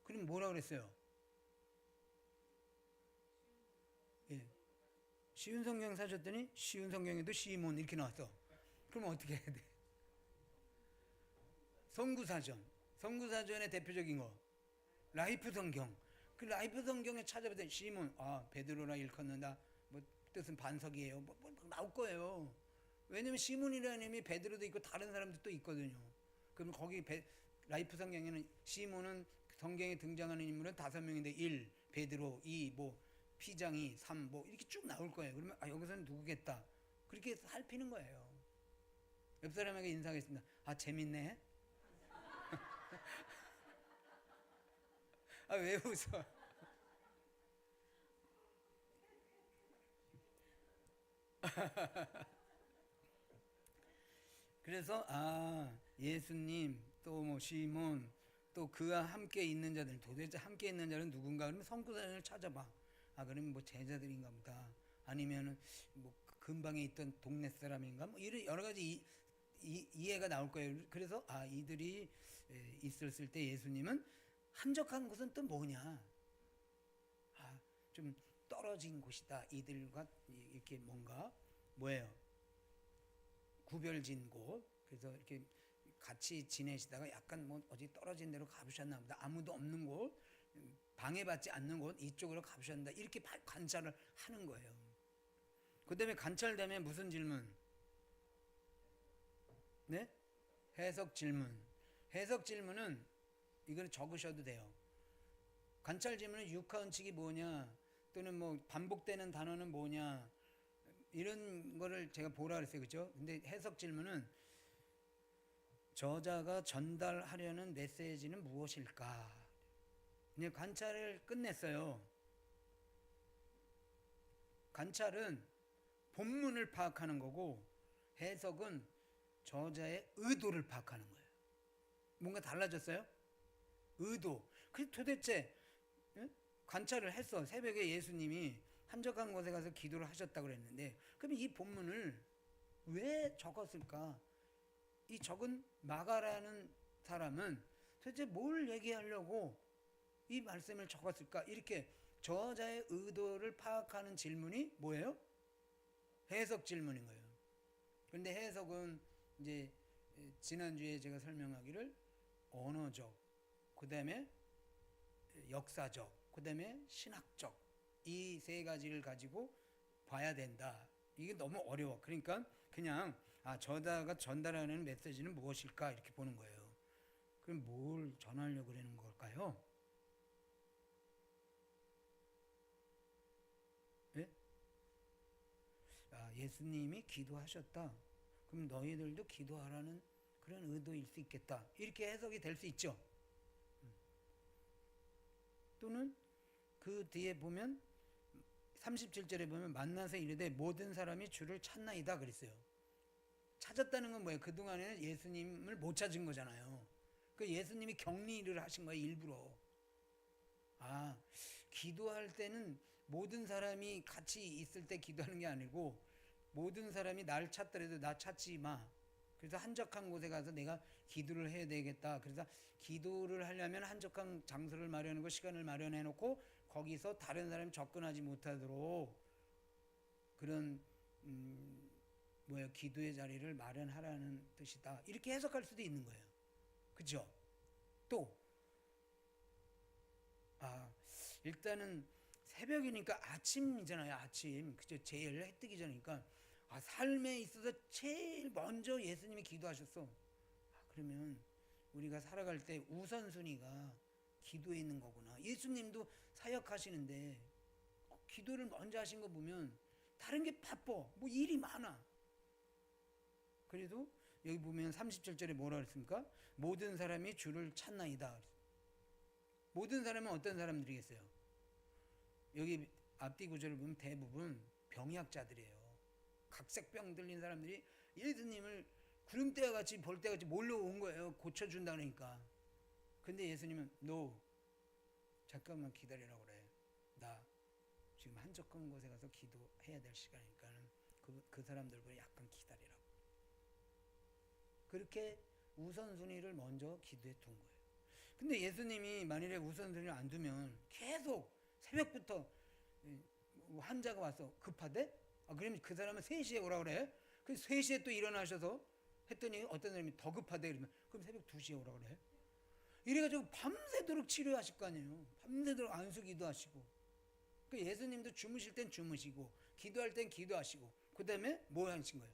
그럼 뭐라 그랬어요? 쉬운 성경 사셨더니 쉬운 성경에도 시몬 이렇게 나왔어. 그럼 어떻게 해야 돼? 성구사전의 대표적인 거 라이프 성경. 그 라이프 성경에 찾아보더니 시몬 베드로라 일컫는다. 뭐 뜻은 반석이에요. 뭐 나올 거예요. 왜냐면 시몬이라는 이름이 베드로도 있고 다른 사람도 또 있거든요. 그럼 거기 라이프 성경에는 시몬은 성경에 등장하는 인물은 5명인데 1, 베드로 2, 뭐 피장이 3, 뭐 이렇게 쭉 나올 거예요. 그러면 여기서는 누구겠다. 그렇게 살피는 거예요. 옆 사람에게 인사하겠습니다. 재밌네. 왜 웃어? 그래서 예수님 또 뭐 시몬 또 그와 함께 있는 자들 도대체 함께 있는 자는 누군가 그러면 성구사전을 찾아봐. 그러면 뭐 제자들인가 보다. 아니면은 뭐 근방에 있던 동네 사람인가 뭐 이런 여러 가지 이해가 나올 거예요. 그래서 이들이 있었을 때 예수님은 한적한 곳은 또 뭐냐? 좀 떨어진 곳이다. 이들과 이렇게 뭔가 뭐예요? 구별진 곳. 그래서 이렇게 같이 지내시다가 약간 뭐 어디 떨어진 데로 가보셨나 보다. 아무도 없는 곳, 방해받지 않는 곳 이쪽으로 가보셨나 이렇게 관찰을 하는 거예요. 그 다음에 관찰되면 무슨 질문? 네? 해석 질문. 해석 질문은 이걸 적으셔도 돼요. 관찰 질문은 육하원칙이 뭐냐, 또는 뭐 반복되는 단어는 뭐냐, 이런 거를 제가 보라 그랬어요. 그죠? 근데 해석 질문은 저자가 전달하려는 메시지는 무엇일까? 이제 관찰을 끝냈어요. 관찰은 본문을 파악하는 거고 해석은 저자의 의도를 파악하는 거예요. 뭔가 달라졌어요? 의도. 그 도대체 관찰을 했어. 새벽에 예수님이 한적한 곳에 가서 기도를 하셨다고 그랬는데 그럼 이 본문을 왜 적었을까? 이 적은 마가라는 사람은 도대체 뭘 얘기하려고 이 말씀을 적었을까? 이렇게 저자의 의도를 파악하는 질문이 뭐예요? 해석 질문인 거예요. 그런데 해석은 이제 지난주에 제가 설명하기를 언어적, 그 다음에 역사적, 그 다음에 신학적 이 세 가지를 가지고 봐야 된다. 이게 너무 어려워. 그러니까 그냥 저자가 전달하는 메시지는 무엇일까 이렇게 보는 거예요. 그럼 뭘 전하려고 그러는 걸까요? 예? 예수님이 기도하셨다. 그럼 너희들도 기도하라는 그런 의도일 수 있겠다. 이렇게 해석이 될 수 있죠. 또는 그 뒤에 보면 37절에 보면 만나서 이르되 모든 사람이 주를 찾나이다 그랬어요. 찾았다는 건 뭐예요? 그동안에는 예수님을 못 찾은 거잖아요. 그 예수님이 격리를 하신 거예요, 일부러. 아, 기도할 때는 모든 사람이 같이 있을 때 기도하는 게 아니고 모든 사람이 날 찾더라도 나 찾지 마. 그래서 한적한 곳에 가서 내가 기도를 해야 되겠다. 그래서 기도를 하려면 한적한 장소를 마련하고 시간을 마련해 놓고 거기서 다른 사람이 접근하지 못하도록 그런 기도의 자리를 마련하라는 뜻이다. 이렇게 해석할 수도 있는 거예요. 그죠? 또 일단은 새벽이니까 아침이잖아요. 아침. 그죠? 제일 해 뜨기 전이니까 삶에 있어서 제일 먼저 예수님이 기도하셨어. 그러면 우리가 살아갈 때 우선순위가 기도에 있는 거구나. 예수님도 사역하시는데 기도를 먼저 하신 거 보면 다른 게 바빠. 뭐 일이 많아. 그래도 여기 보면 37절에 뭐라 그랬습니까? 모든 사람이 주를 찾나이다. 모든 사람은 어떤 사람들이겠어요? 여기 앞뒤 구절을 보면 대부분 병약자들이에요. 각색병 들린 사람들이 예수님을 구름대와 같이 볼대와 같이 몰려온 거예요. 고쳐준다 그러니까. 근데 예수님은 너 잠깐만 기다리라고 그래. 나 지금 한적한 곳에 가서 기도해야 될 시간이니까 그 사람들보다 약간 기다리라고. 그렇게 우선순위를 먼저 기도에 둔 거예요. 근데 예수님이 만일에 우선순위를 안 두면 계속 새벽부터 환자가 와서 급하대? 그러면 그 사람은 3시에 오라 그래. 그 3시에 또 일어나셔서 했더니 어떤 사람이 더 급하대 그러면 그럼 새벽 2시에 오라 그래. 이래가지고 밤새도록 치료하실 거 아니에요. 밤새도록 안수기도 하시고. 그 예수님도 주무실 땐 주무시고 기도할 땐 기도하시고 그 다음에 뭐 하신 거예요?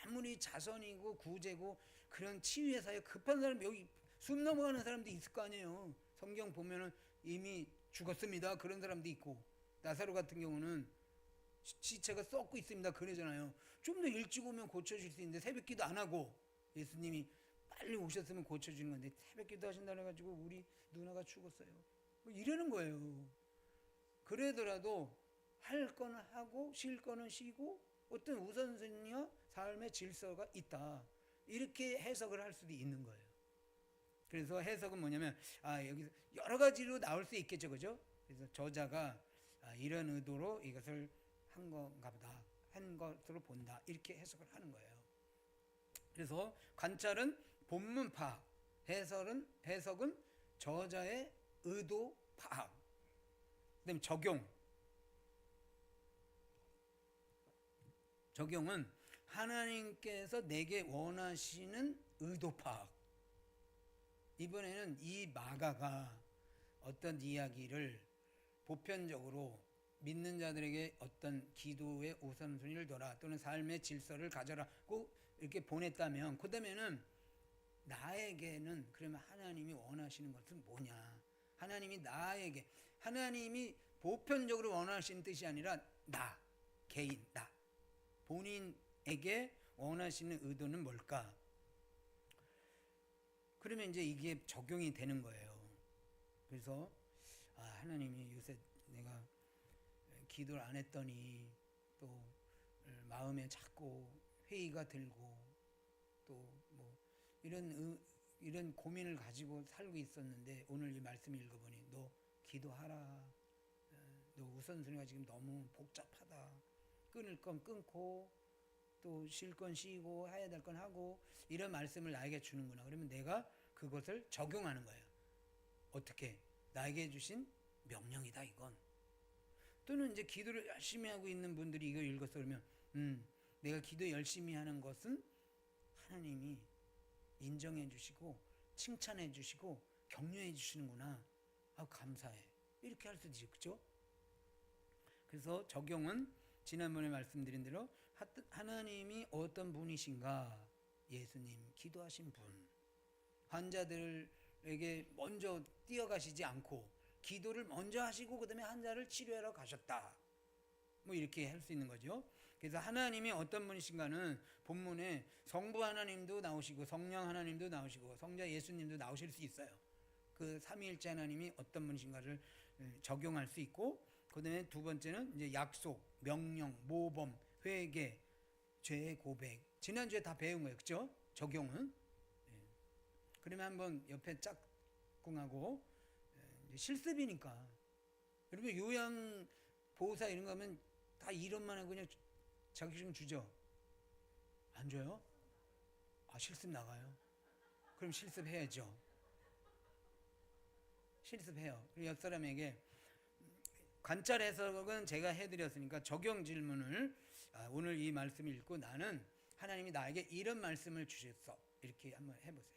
아무리 자선이고 구제고 그런 치유의 사역 급한 사람 여기 숨 넘어가는 사람도 있을 거 아니에요. 성경 보면은 이미 죽었습니다. 그런 사람도 있고 나사로 같은 경우는 시체가 썩고 있습니다. 그러잖아요. 좀 더 일찍 오면 고쳐질 수 있는데 새벽 기도 안 하고 예수님이 빨리 오셨으면 고쳐주는 건데 새벽 기도 하신다 해가지고 우리 누나가 죽었어요. 뭐 이러는 거예요. 그러더라도 할 거는 하고 쉴 거는 쉬고 어떤 우선순위와 삶의 질서가 있다. 이렇게 해석을 할 수도 있는 거예요. 그래서 해석은 뭐냐면 여기서 여러 가지로 나올 수 있겠죠. 그죠? 그래서 저자가 이런 의도로 이것을 한 건가 보다. 한 것으로 본다. 이렇게 해석을 하는 거예요. 그래서 관찰은 본문 파악, 해석은 저자의 의도 파악. 그다음에 적용은 하나님께서 내게 원하시는 의도 파악. 이번에는 이 마가가 어떤 이야기를 보편적으로 믿는 자들에게 어떤 기도의 우선순위를 둬라 또는 삶의 질서를 가져라고 이렇게 보냈다면 그 다음에는 나에게는 그러면 하나님이 원하시는 것은 뭐냐. 하나님이 보편적으로 원하시는 뜻이 아니라 나 개인 나 본인에게 원하시는 의도는 뭘까. 그러면 이제 이게 적용이 되는 거예요. 그래서 하나님이 요새 내가 기도를 안 했더니 또 마음에 자꾸 회의가 들고 또 뭐 이런 고민을 가지고 살고 있었는데 오늘 이 말씀 읽어보니 너 기도하라. 너 우선순위가 지금 너무 복잡하다. 끊을 건 끊고 또 쉴 건 쉬고 해야 될 건 하고 이런 말씀을 나에게 주는구나. 그러면 내가 그것을 적용하는 거예요. 어떻게? 나에게 주신 명령이다 이건. 또는 이제 기도를 열심히 하고 있는 분들이 이걸 읽었어 그러면 내가 기도 열심히 하는 것은 하나님이 인정해 주시고 칭찬해 주시고 격려해 주시는구나. 감사해. 이렇게 할 수도 있죠. 그렇죠? 그래서 적용은 지난번에 말씀드린 대로 하나님이 어떤 분이신가. 예수님 기도하신 분. 환자들에게 먼저 뛰어가시지 않고 기도를 먼저 하시고 그 다음에 환자를 치료하러 가셨다. 뭐 이렇게 할 수 있는 거죠. 그래서 하나님이 어떤 분이신가는 본문에 성부 하나님도 나오시고 성령 하나님도 나오시고 성자 예수님도 나오실 수 있어요. 그 삼위일체 하나님이 어떤 분이신가를 적용할 수 있고 그 다음에 두 번째는 이제 약속, 명령, 모범, 회개, 죄 고백. 지난주에 다 배운 거예요. 그렇죠? 적용은. 그러면 한번 옆에 짝꿍하고 이제 실습이니까. 그러면 요양 보호사 이런 거 하면 다 이론만 하고 그냥 자격증 주죠? 안 줘요? 아, 실습 나가요? 그럼 실습해야죠. 실습해요. 그리고 옆 사람에게 관찰 해석은 제가 해드렸으니까 적용 질문을 오늘 이 말씀을 읽고 나는 하나님이 나에게 이런 말씀을 주셨어. 이렇게 한번 해보세요.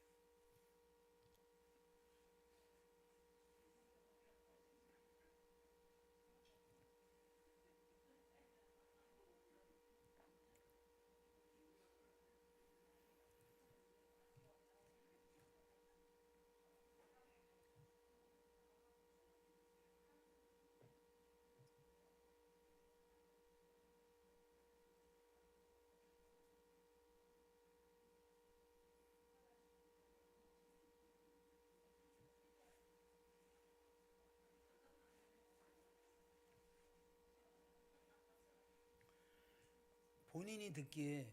본인이 듣기에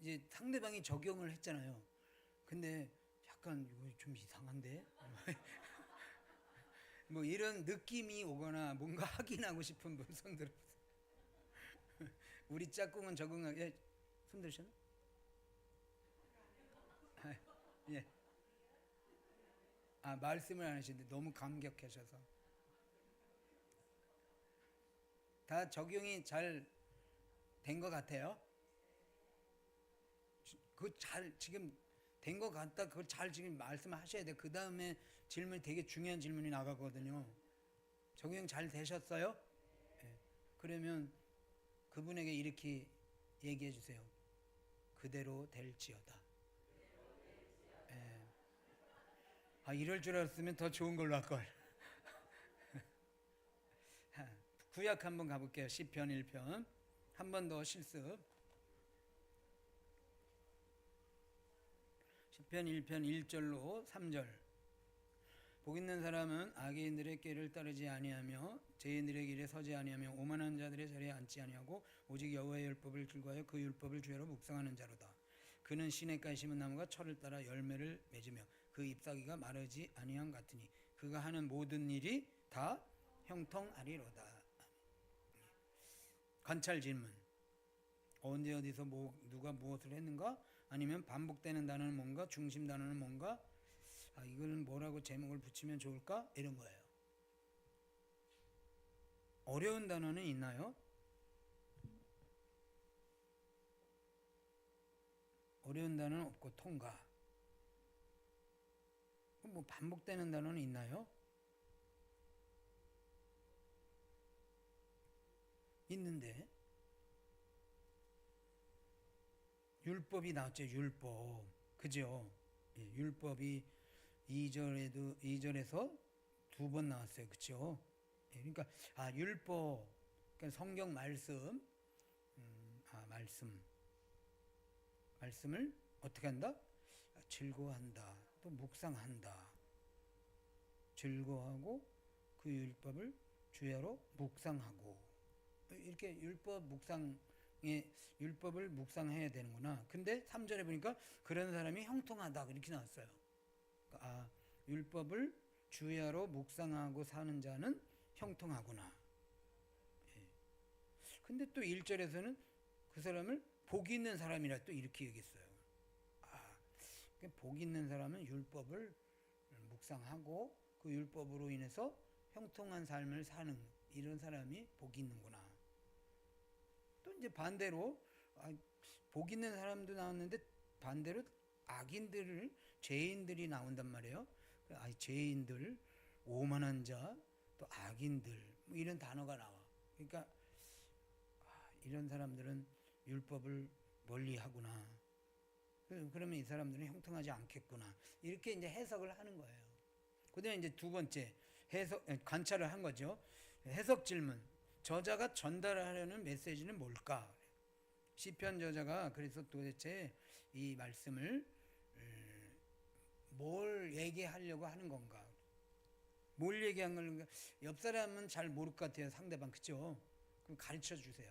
이제 상대방이 적용을 했잖아요. 근데 약간 이거 좀 이상한데? 뭐 이런 느낌이 오거나 뭔가 확인하고 싶은 분 손 들어보세요. 우리 짝꿍은 적응하게 손 들으셨나? 아, 예. 아, 말씀을 안 하시는데 너무 감격하셔서 다 적용이 잘 된 것 같아요. 그 잘 지금 된 것 같다. 그걸 잘 지금 말씀하셔야 돼. 그 다음에 질문 되게 중요한 질문이 나가거든요. 적용 잘 되셨어요? 예. 그러면 그분에게 이렇게 얘기해 주세요. 그대로 될지어다. 예. 아, 이럴 줄 알았으면 더 좋은 걸로 할 걸. 구약 한번 가볼게요. 시편 1편. 한 번 더 실습. 시편 1편 1절로 3절. 복 있는 사람은 악인들의 꾀를 따르지 아니하며 죄인들의 길에 서지 아니하며 오만한 자들의 자리에 앉지 아니하고 오직 여호와의 율법을 즐거워하여 그 율법을 주야로 묵상하는 자로다. 그는 시냇가에 심은 나무가 철을 따라 열매를 맺으며 그 잎사귀가 마르지 아니함 같으니 그가 하는 모든 일이 다 형통하리로다. 관찰 질문. 언제 어디서 누가 무엇을 했는가? 아니면 반복되는 단어는 뭔가? 중심 단어는 뭔가? 아, 이거는 뭐라고 제목을 붙이면 좋을까? 이런 거예요. 어려운 단어는 있나요? 어려운 단어는 없고 통과. 뭐 반복되는 단어는 있나요? 있는데 율법이 나왔죠. 율법. 그죠? 예, 율법이 2절에서 두 번 나왔어요. 그죠? 예, 그러니까 율법. 그러니까 성경 말씀. 말씀을 어떻게 한다? 즐거워한다. 또 묵상한다. 즐거워하고 그 율법을 주야로 묵상하고 이렇게 율법을 묵상해야 되는구나. 근데 3절에 보니까 그런 사람이 형통하다 이렇게 나왔어요. 그러니까 율법을 주야로 묵상하고 사는 자는 형통하구나. 예. 근데 또 1절에서는 그 사람을 복 있는 사람이라 또 이렇게 얘기했어요. 복 있는 사람은 율법을 묵상하고 그 율법으로 인해서 형통한 삶을 사는 이런 사람이 복 있는구나. 또 이제 반대로 복 있는 사람도 나왔는데 반대로 죄인들이 나온단 말이에요. 죄인들, 오만한 자, 또 악인들 뭐 이런 단어가 나와. 그러니까 이런 사람들은 율법을 멀리하구나. 그러면 이 사람들은 형통하지 않겠구나. 이렇게 이제 해석을 하는 거예요. 그다음에 이제 두 번째 관찰을 한 거죠. 해석 질문. 저자가 전달하려는 메시지는 뭘까? 시편 저자가 그래서 도대체 이 말씀을 뭘 얘기하려고 하는 건가? 뭘 얘기한 건가? 옆 사람은 잘 모를 것 같아요. 상대방 그죠? 그럼 가르쳐 주세요.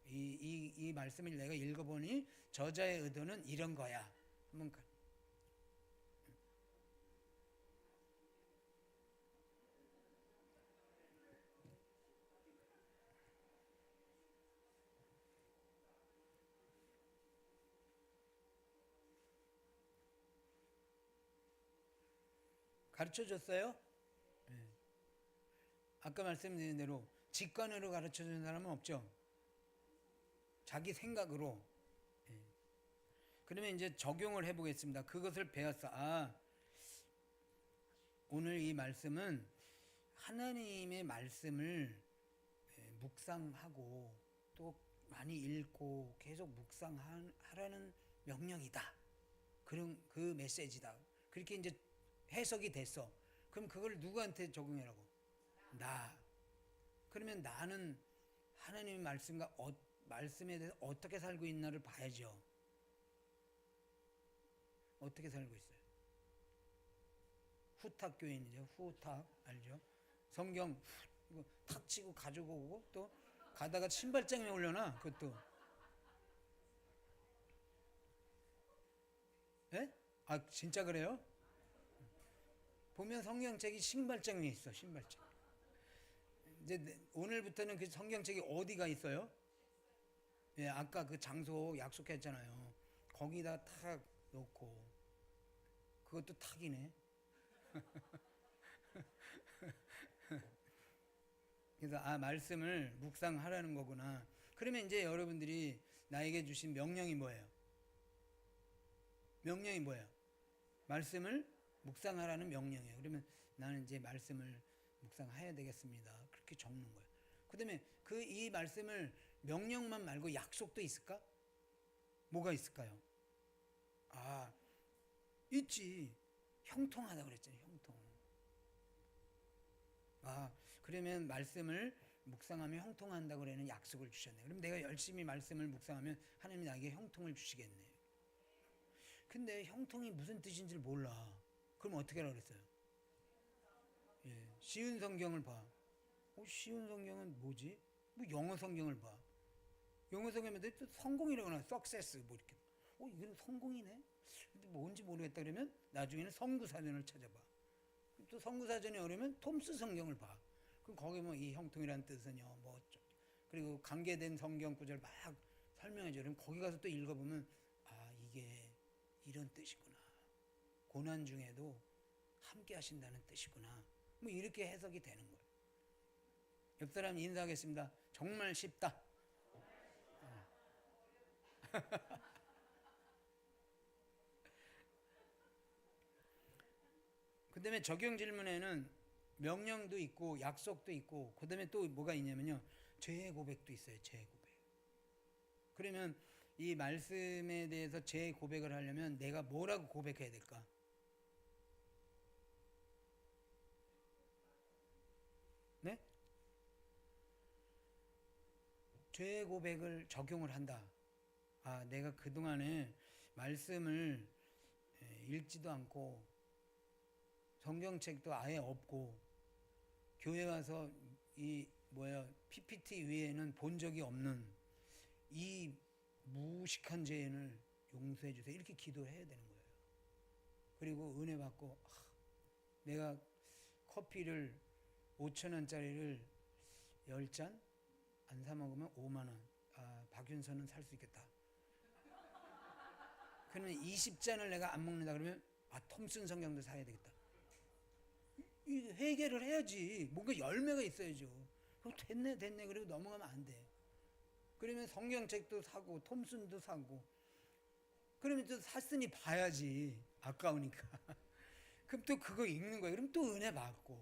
이 말씀을 내가 읽어보니 저자의 의도는 이런 거야. 한번 가르쳐 줬어요? 예. 아까 말씀드린 대로 직관으로 가르쳐 준 사람은 없죠. 자기 생각으로. 예. 그러면 이제 적용을 해보겠습니다. 그것을 배웠어. 아, 오늘 이 말씀은 하나님의 말씀을 묵상하고 또 많이 읽고 계속 묵상하라는 명령이다. 그런 그 메시지다. 그렇게 이제 해석이 됐어. 그럼 그걸 누구한테 적용하라고? 나. 그러면 나는 하나님의 말씀에 대해서 어떻게 살고 있나를 봐야죠. 어떻게 살고 있어요? 후탁 교인이죠. 후탁 알죠? 성경 이거 탁 치고 가지고 오고 또 가다가 신발장에 올려놔. 그것도. 예? 아 진짜 그래요? 보면 성경책이 신발장에 있어. 신발장. 이제 오늘부터는 그 성경책이 어디가 있어요? 예, 아까 그 장소 약속했잖아요. 거기다 탁 놓고 그것도 탁이네. 그래서 아 말씀을 묵상하라는 거구나. 그러면 이제 여러분들이 나에게 주신 명령이 뭐예요? 명령이 뭐예요? 말씀을 묵상하라는 명령이에요. 그러면 나는 이제 말씀을 묵상해야 되겠습니다. 그렇게 적는 거예요. 그다음에 그 이 말씀을 명령만 말고 약속도 있을까? 뭐가 있을까요? 아 있지. 형통하다고 그랬잖아요. 형통. 아 그러면 말씀을 묵상하면 형통한다고 그러는 약속을 주셨네. 그럼 내가 열심히 말씀을 묵상하면 하나님이 나에게 형통을 주시겠네. 근데 형통이 무슨 뜻인지 몰라. 그럼 어떻게 하라고 그랬어요? 예, 쉬운 성경을 봐. 쉬운 성경은 뭐지? 뭐 영어 성경을 봐. 영어 성경에 또 성공이라고 하나, success 뭐 이렇게. 이건 성공이네. 근데 뭔지 모르겠다 그러면 나중에는 성구사전을 찾아봐. 또 성구사전이 어려우면 톰스 성경을 봐. 그럼 거기 뭐 이 형통이라는 뜻은요, 뭐 그리고 관계된 성경 구절 막 설명해줘. 그럼 거기 가서 또 읽어보면 아 이게 이런 뜻이구나. 고난 중에도 함께 하신다는 뜻이구나. 뭐 이렇게 해석이 되는 거예요. 옆 사람 인사하겠습니다. 정말 쉽다. 그 다음에 적용 질문에는 명령도 있고 약속도 있고 그 다음에 또 뭐가 있냐면요. 죄의 고백도 있어요. 죄의 고백. 그러면 이 말씀에 대해서 죄의 고백을 하려면 내가 뭐라고 고백해야 될까? 네? 죄의 고백을 적용을 한다. 아, 내가 그동안에 말씀을 읽지도 않고 성경책도 아예 없고 교회 와서 이 PPT 위에는 본 적이 없는 이 무식한 죄인을 용서해 주세요. 이렇게 기도해야 되는 거예요. 그리고 은혜 받고 내가 커피를 5,000원짜리를 10잔 안 사 먹으면 5만 원. 아, 박윤선은 살 수 있겠다. 그러면 20잔을 내가 안 먹는다 그러면 톰슨 성경도 사야 되겠다. 이 회개를 해야지. 뭔가 열매가 있어야죠. 그럼 됐네 그리고 넘어가면 안 돼. 그러면 성경책도 사고 톰슨도 사고 그러면 또 샀으니 봐야지. 아까우니까. 그럼 또 그거 읽는 거예요. 그럼 또 은혜 받고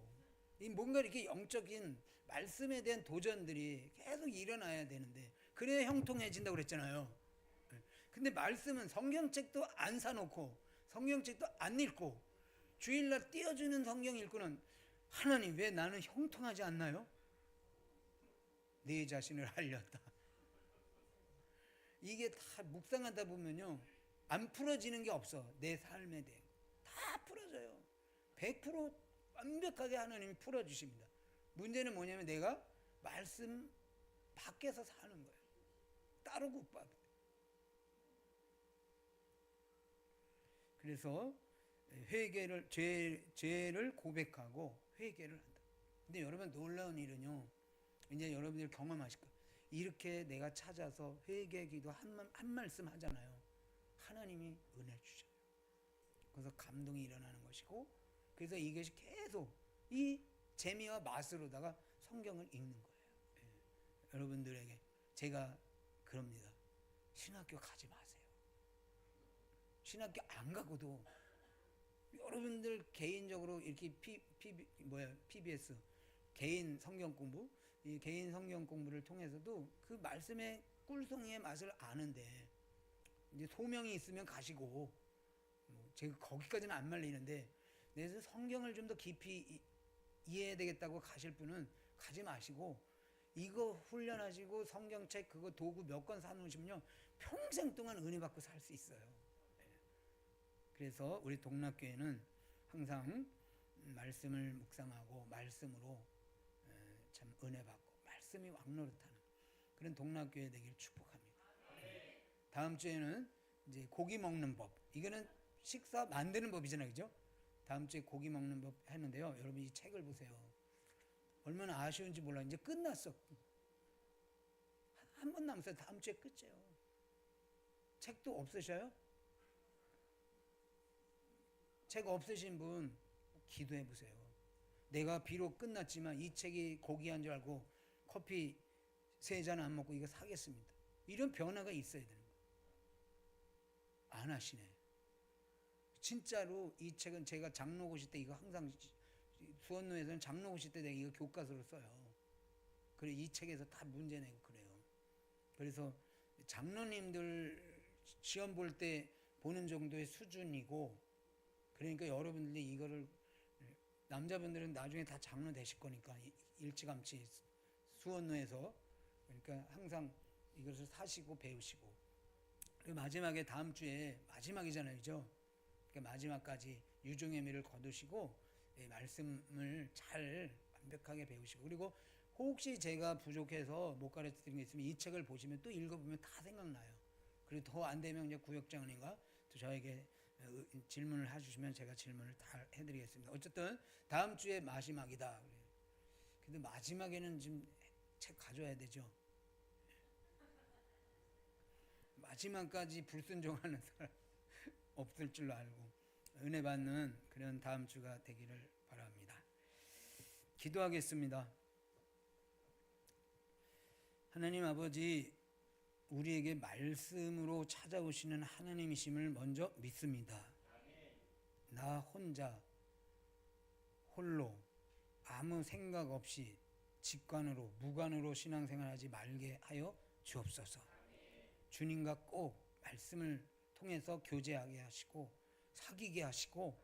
이 뭔가 이렇게 영적인 말씀에 대한 도전들이 계속 일어나야 되는데 그래야 형통해진다고 그랬잖아요. 근데 말씀은 성경책도 안 사놓고 성경책도 안 읽고 주일날 띄워주는 성경 읽고는 하나님 왜 나는 형통하지 않나요? 내 자신을 알렸다. 이게 다 묵상하다 보면요 안 풀어지는 게 없어. 내 삶에 대해 다 풀어져요. 100% 완벽하게 하나님이 풀어주십니다. 문제는 뭐냐면 내가 말씀 밖에서 사는 거예요. 따로 국밥. 그래서 회개를 죄를 고백하고 회개를 한다. 근데 여러분 놀라운 일은요. 이제 여러분들 경험하실 거예요. 이렇게 내가 찾아서 회개 기도 한 말씀 하잖아요. 하나님이 은혜 주셔요. 그래서 감동이 일어나는 것이고 그래서 이것이 계속 이 재미와 맛으로다가 성경을 읽는 거예요. 예. 여러분들에게 제가 그럽니다. 신학교 가지 마세요. 신학교 안 가고도 여러분들 개인적으로 이렇게 PBS 개인 성경 공부, 이 개인 성경 공부를 통해서도 그 말씀의 꿀송이의 맛을 아는데, 이제 소명이 있으면 가시고, 뭐 제가 거기까지는 안 말리는데, 내서 성경을 좀 더 깊이 이해해야 되겠다고 가실 분은 가지 마시고, 이거 훈련하시고 성경책 그거 도구 몇 권 사놓으시면요 평생 동안 은혜 받고 살 수 있어요. 그래서 우리 동락교회는 항상 말씀을 묵상하고 말씀으로 참 은혜 받고 말씀이 왕노릇하는 그런 동락교회 되기를 축복합니다. 다음 주에는 이제 고기 먹는 법, 이거는 식사 만드는 법이잖아요, 그죠? 다음 주에 고기 먹는 법 하는데요. 여러분 이 책을 보세요. 얼마나 아쉬운지 몰라. 이제 끝났어. 한 번 남았어요. 다음 주에 끝이에요. 책도 없으셔요? 책 없으신 분 기도해 보세요. 내가 비록 끝났지만 이 책이 고귀한 줄 알고 커피 3잔 안 먹고 이거 사겠습니다. 이런 변화가 있어야 되는 거예요. 안 하시네. 진짜로 이 책은 제가 장로 고시 때 이거 항상 수원로에서는 장로 고시 때 내가 이거 교과서로 써요. 그래 이 책에서 다 문제 내고 그래요. 그래서 장로님들 시험 볼 때 보는 정도의 수준이고, 그러니까 여러분들이 이거를, 남자분들은 나중에 다 장로 되실 거니까 일찌감치 수원로에서, 그러니까 항상 이것을 사시고 배우시고, 그리고 마지막에 다음 주에 마지막이잖아요, 그죠? 그러니까 마지막까지 유종의 미를 거두시고 말씀을 잘 완벽하게 배우시고, 그리고 혹시 제가 부족해서 못 가르치는 게 있으면 이 책을 보시면 또 읽어보면 다 생각나요. 그리고 더 안 되면 이제 구역장님과 또 저에게 질문을 해주시면 제가 질문을 다 해드리겠습니다. 어쨌든 다음 주에 마지막이다. 근데 마지막에는 지금 책 가져야 되죠. 마지막까지 불순종하는 사람 없을 줄로 알고 은혜 받는 그런 다음 주가 되기를 바랍니다. 기도하겠습니다. 하나님 아버지, 우리에게 말씀으로 찾아오시는 하나님이심을 먼저 믿습니다. 나 혼자 홀로 아무 생각 없이 직관으로 무관으로 신앙생활하지 말게 하여 주옵소서. 주님과 꼭 말씀을 통해서 교제하게 하시고 사귀게 하시고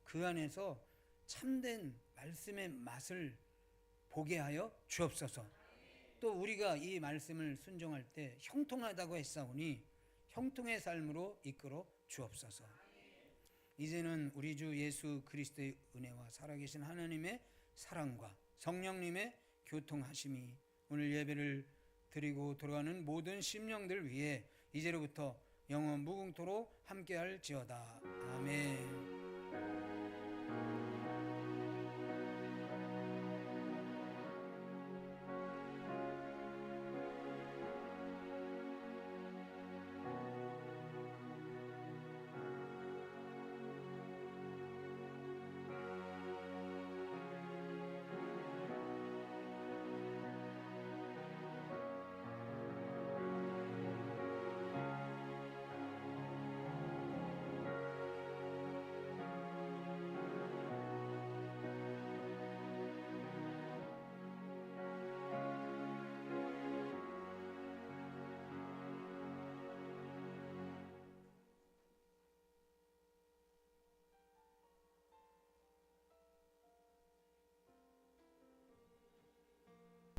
그 안에서 참된 말씀의 맛을 보게 하여 주옵소서. 또 우리가 이 말씀을 순종할 때 형통하다고 했사오니 형통의 삶으로 이끌어 주옵소서. 이제는 우리 주 예수 그리스도의 은혜와 살아계신 하나님의 사랑과 성령님의 교통하심이 오늘 예배를 드리고 돌아가는 모든 심령들 위해 이제로부터 영원 무궁토록 함께할지어다. 아멘.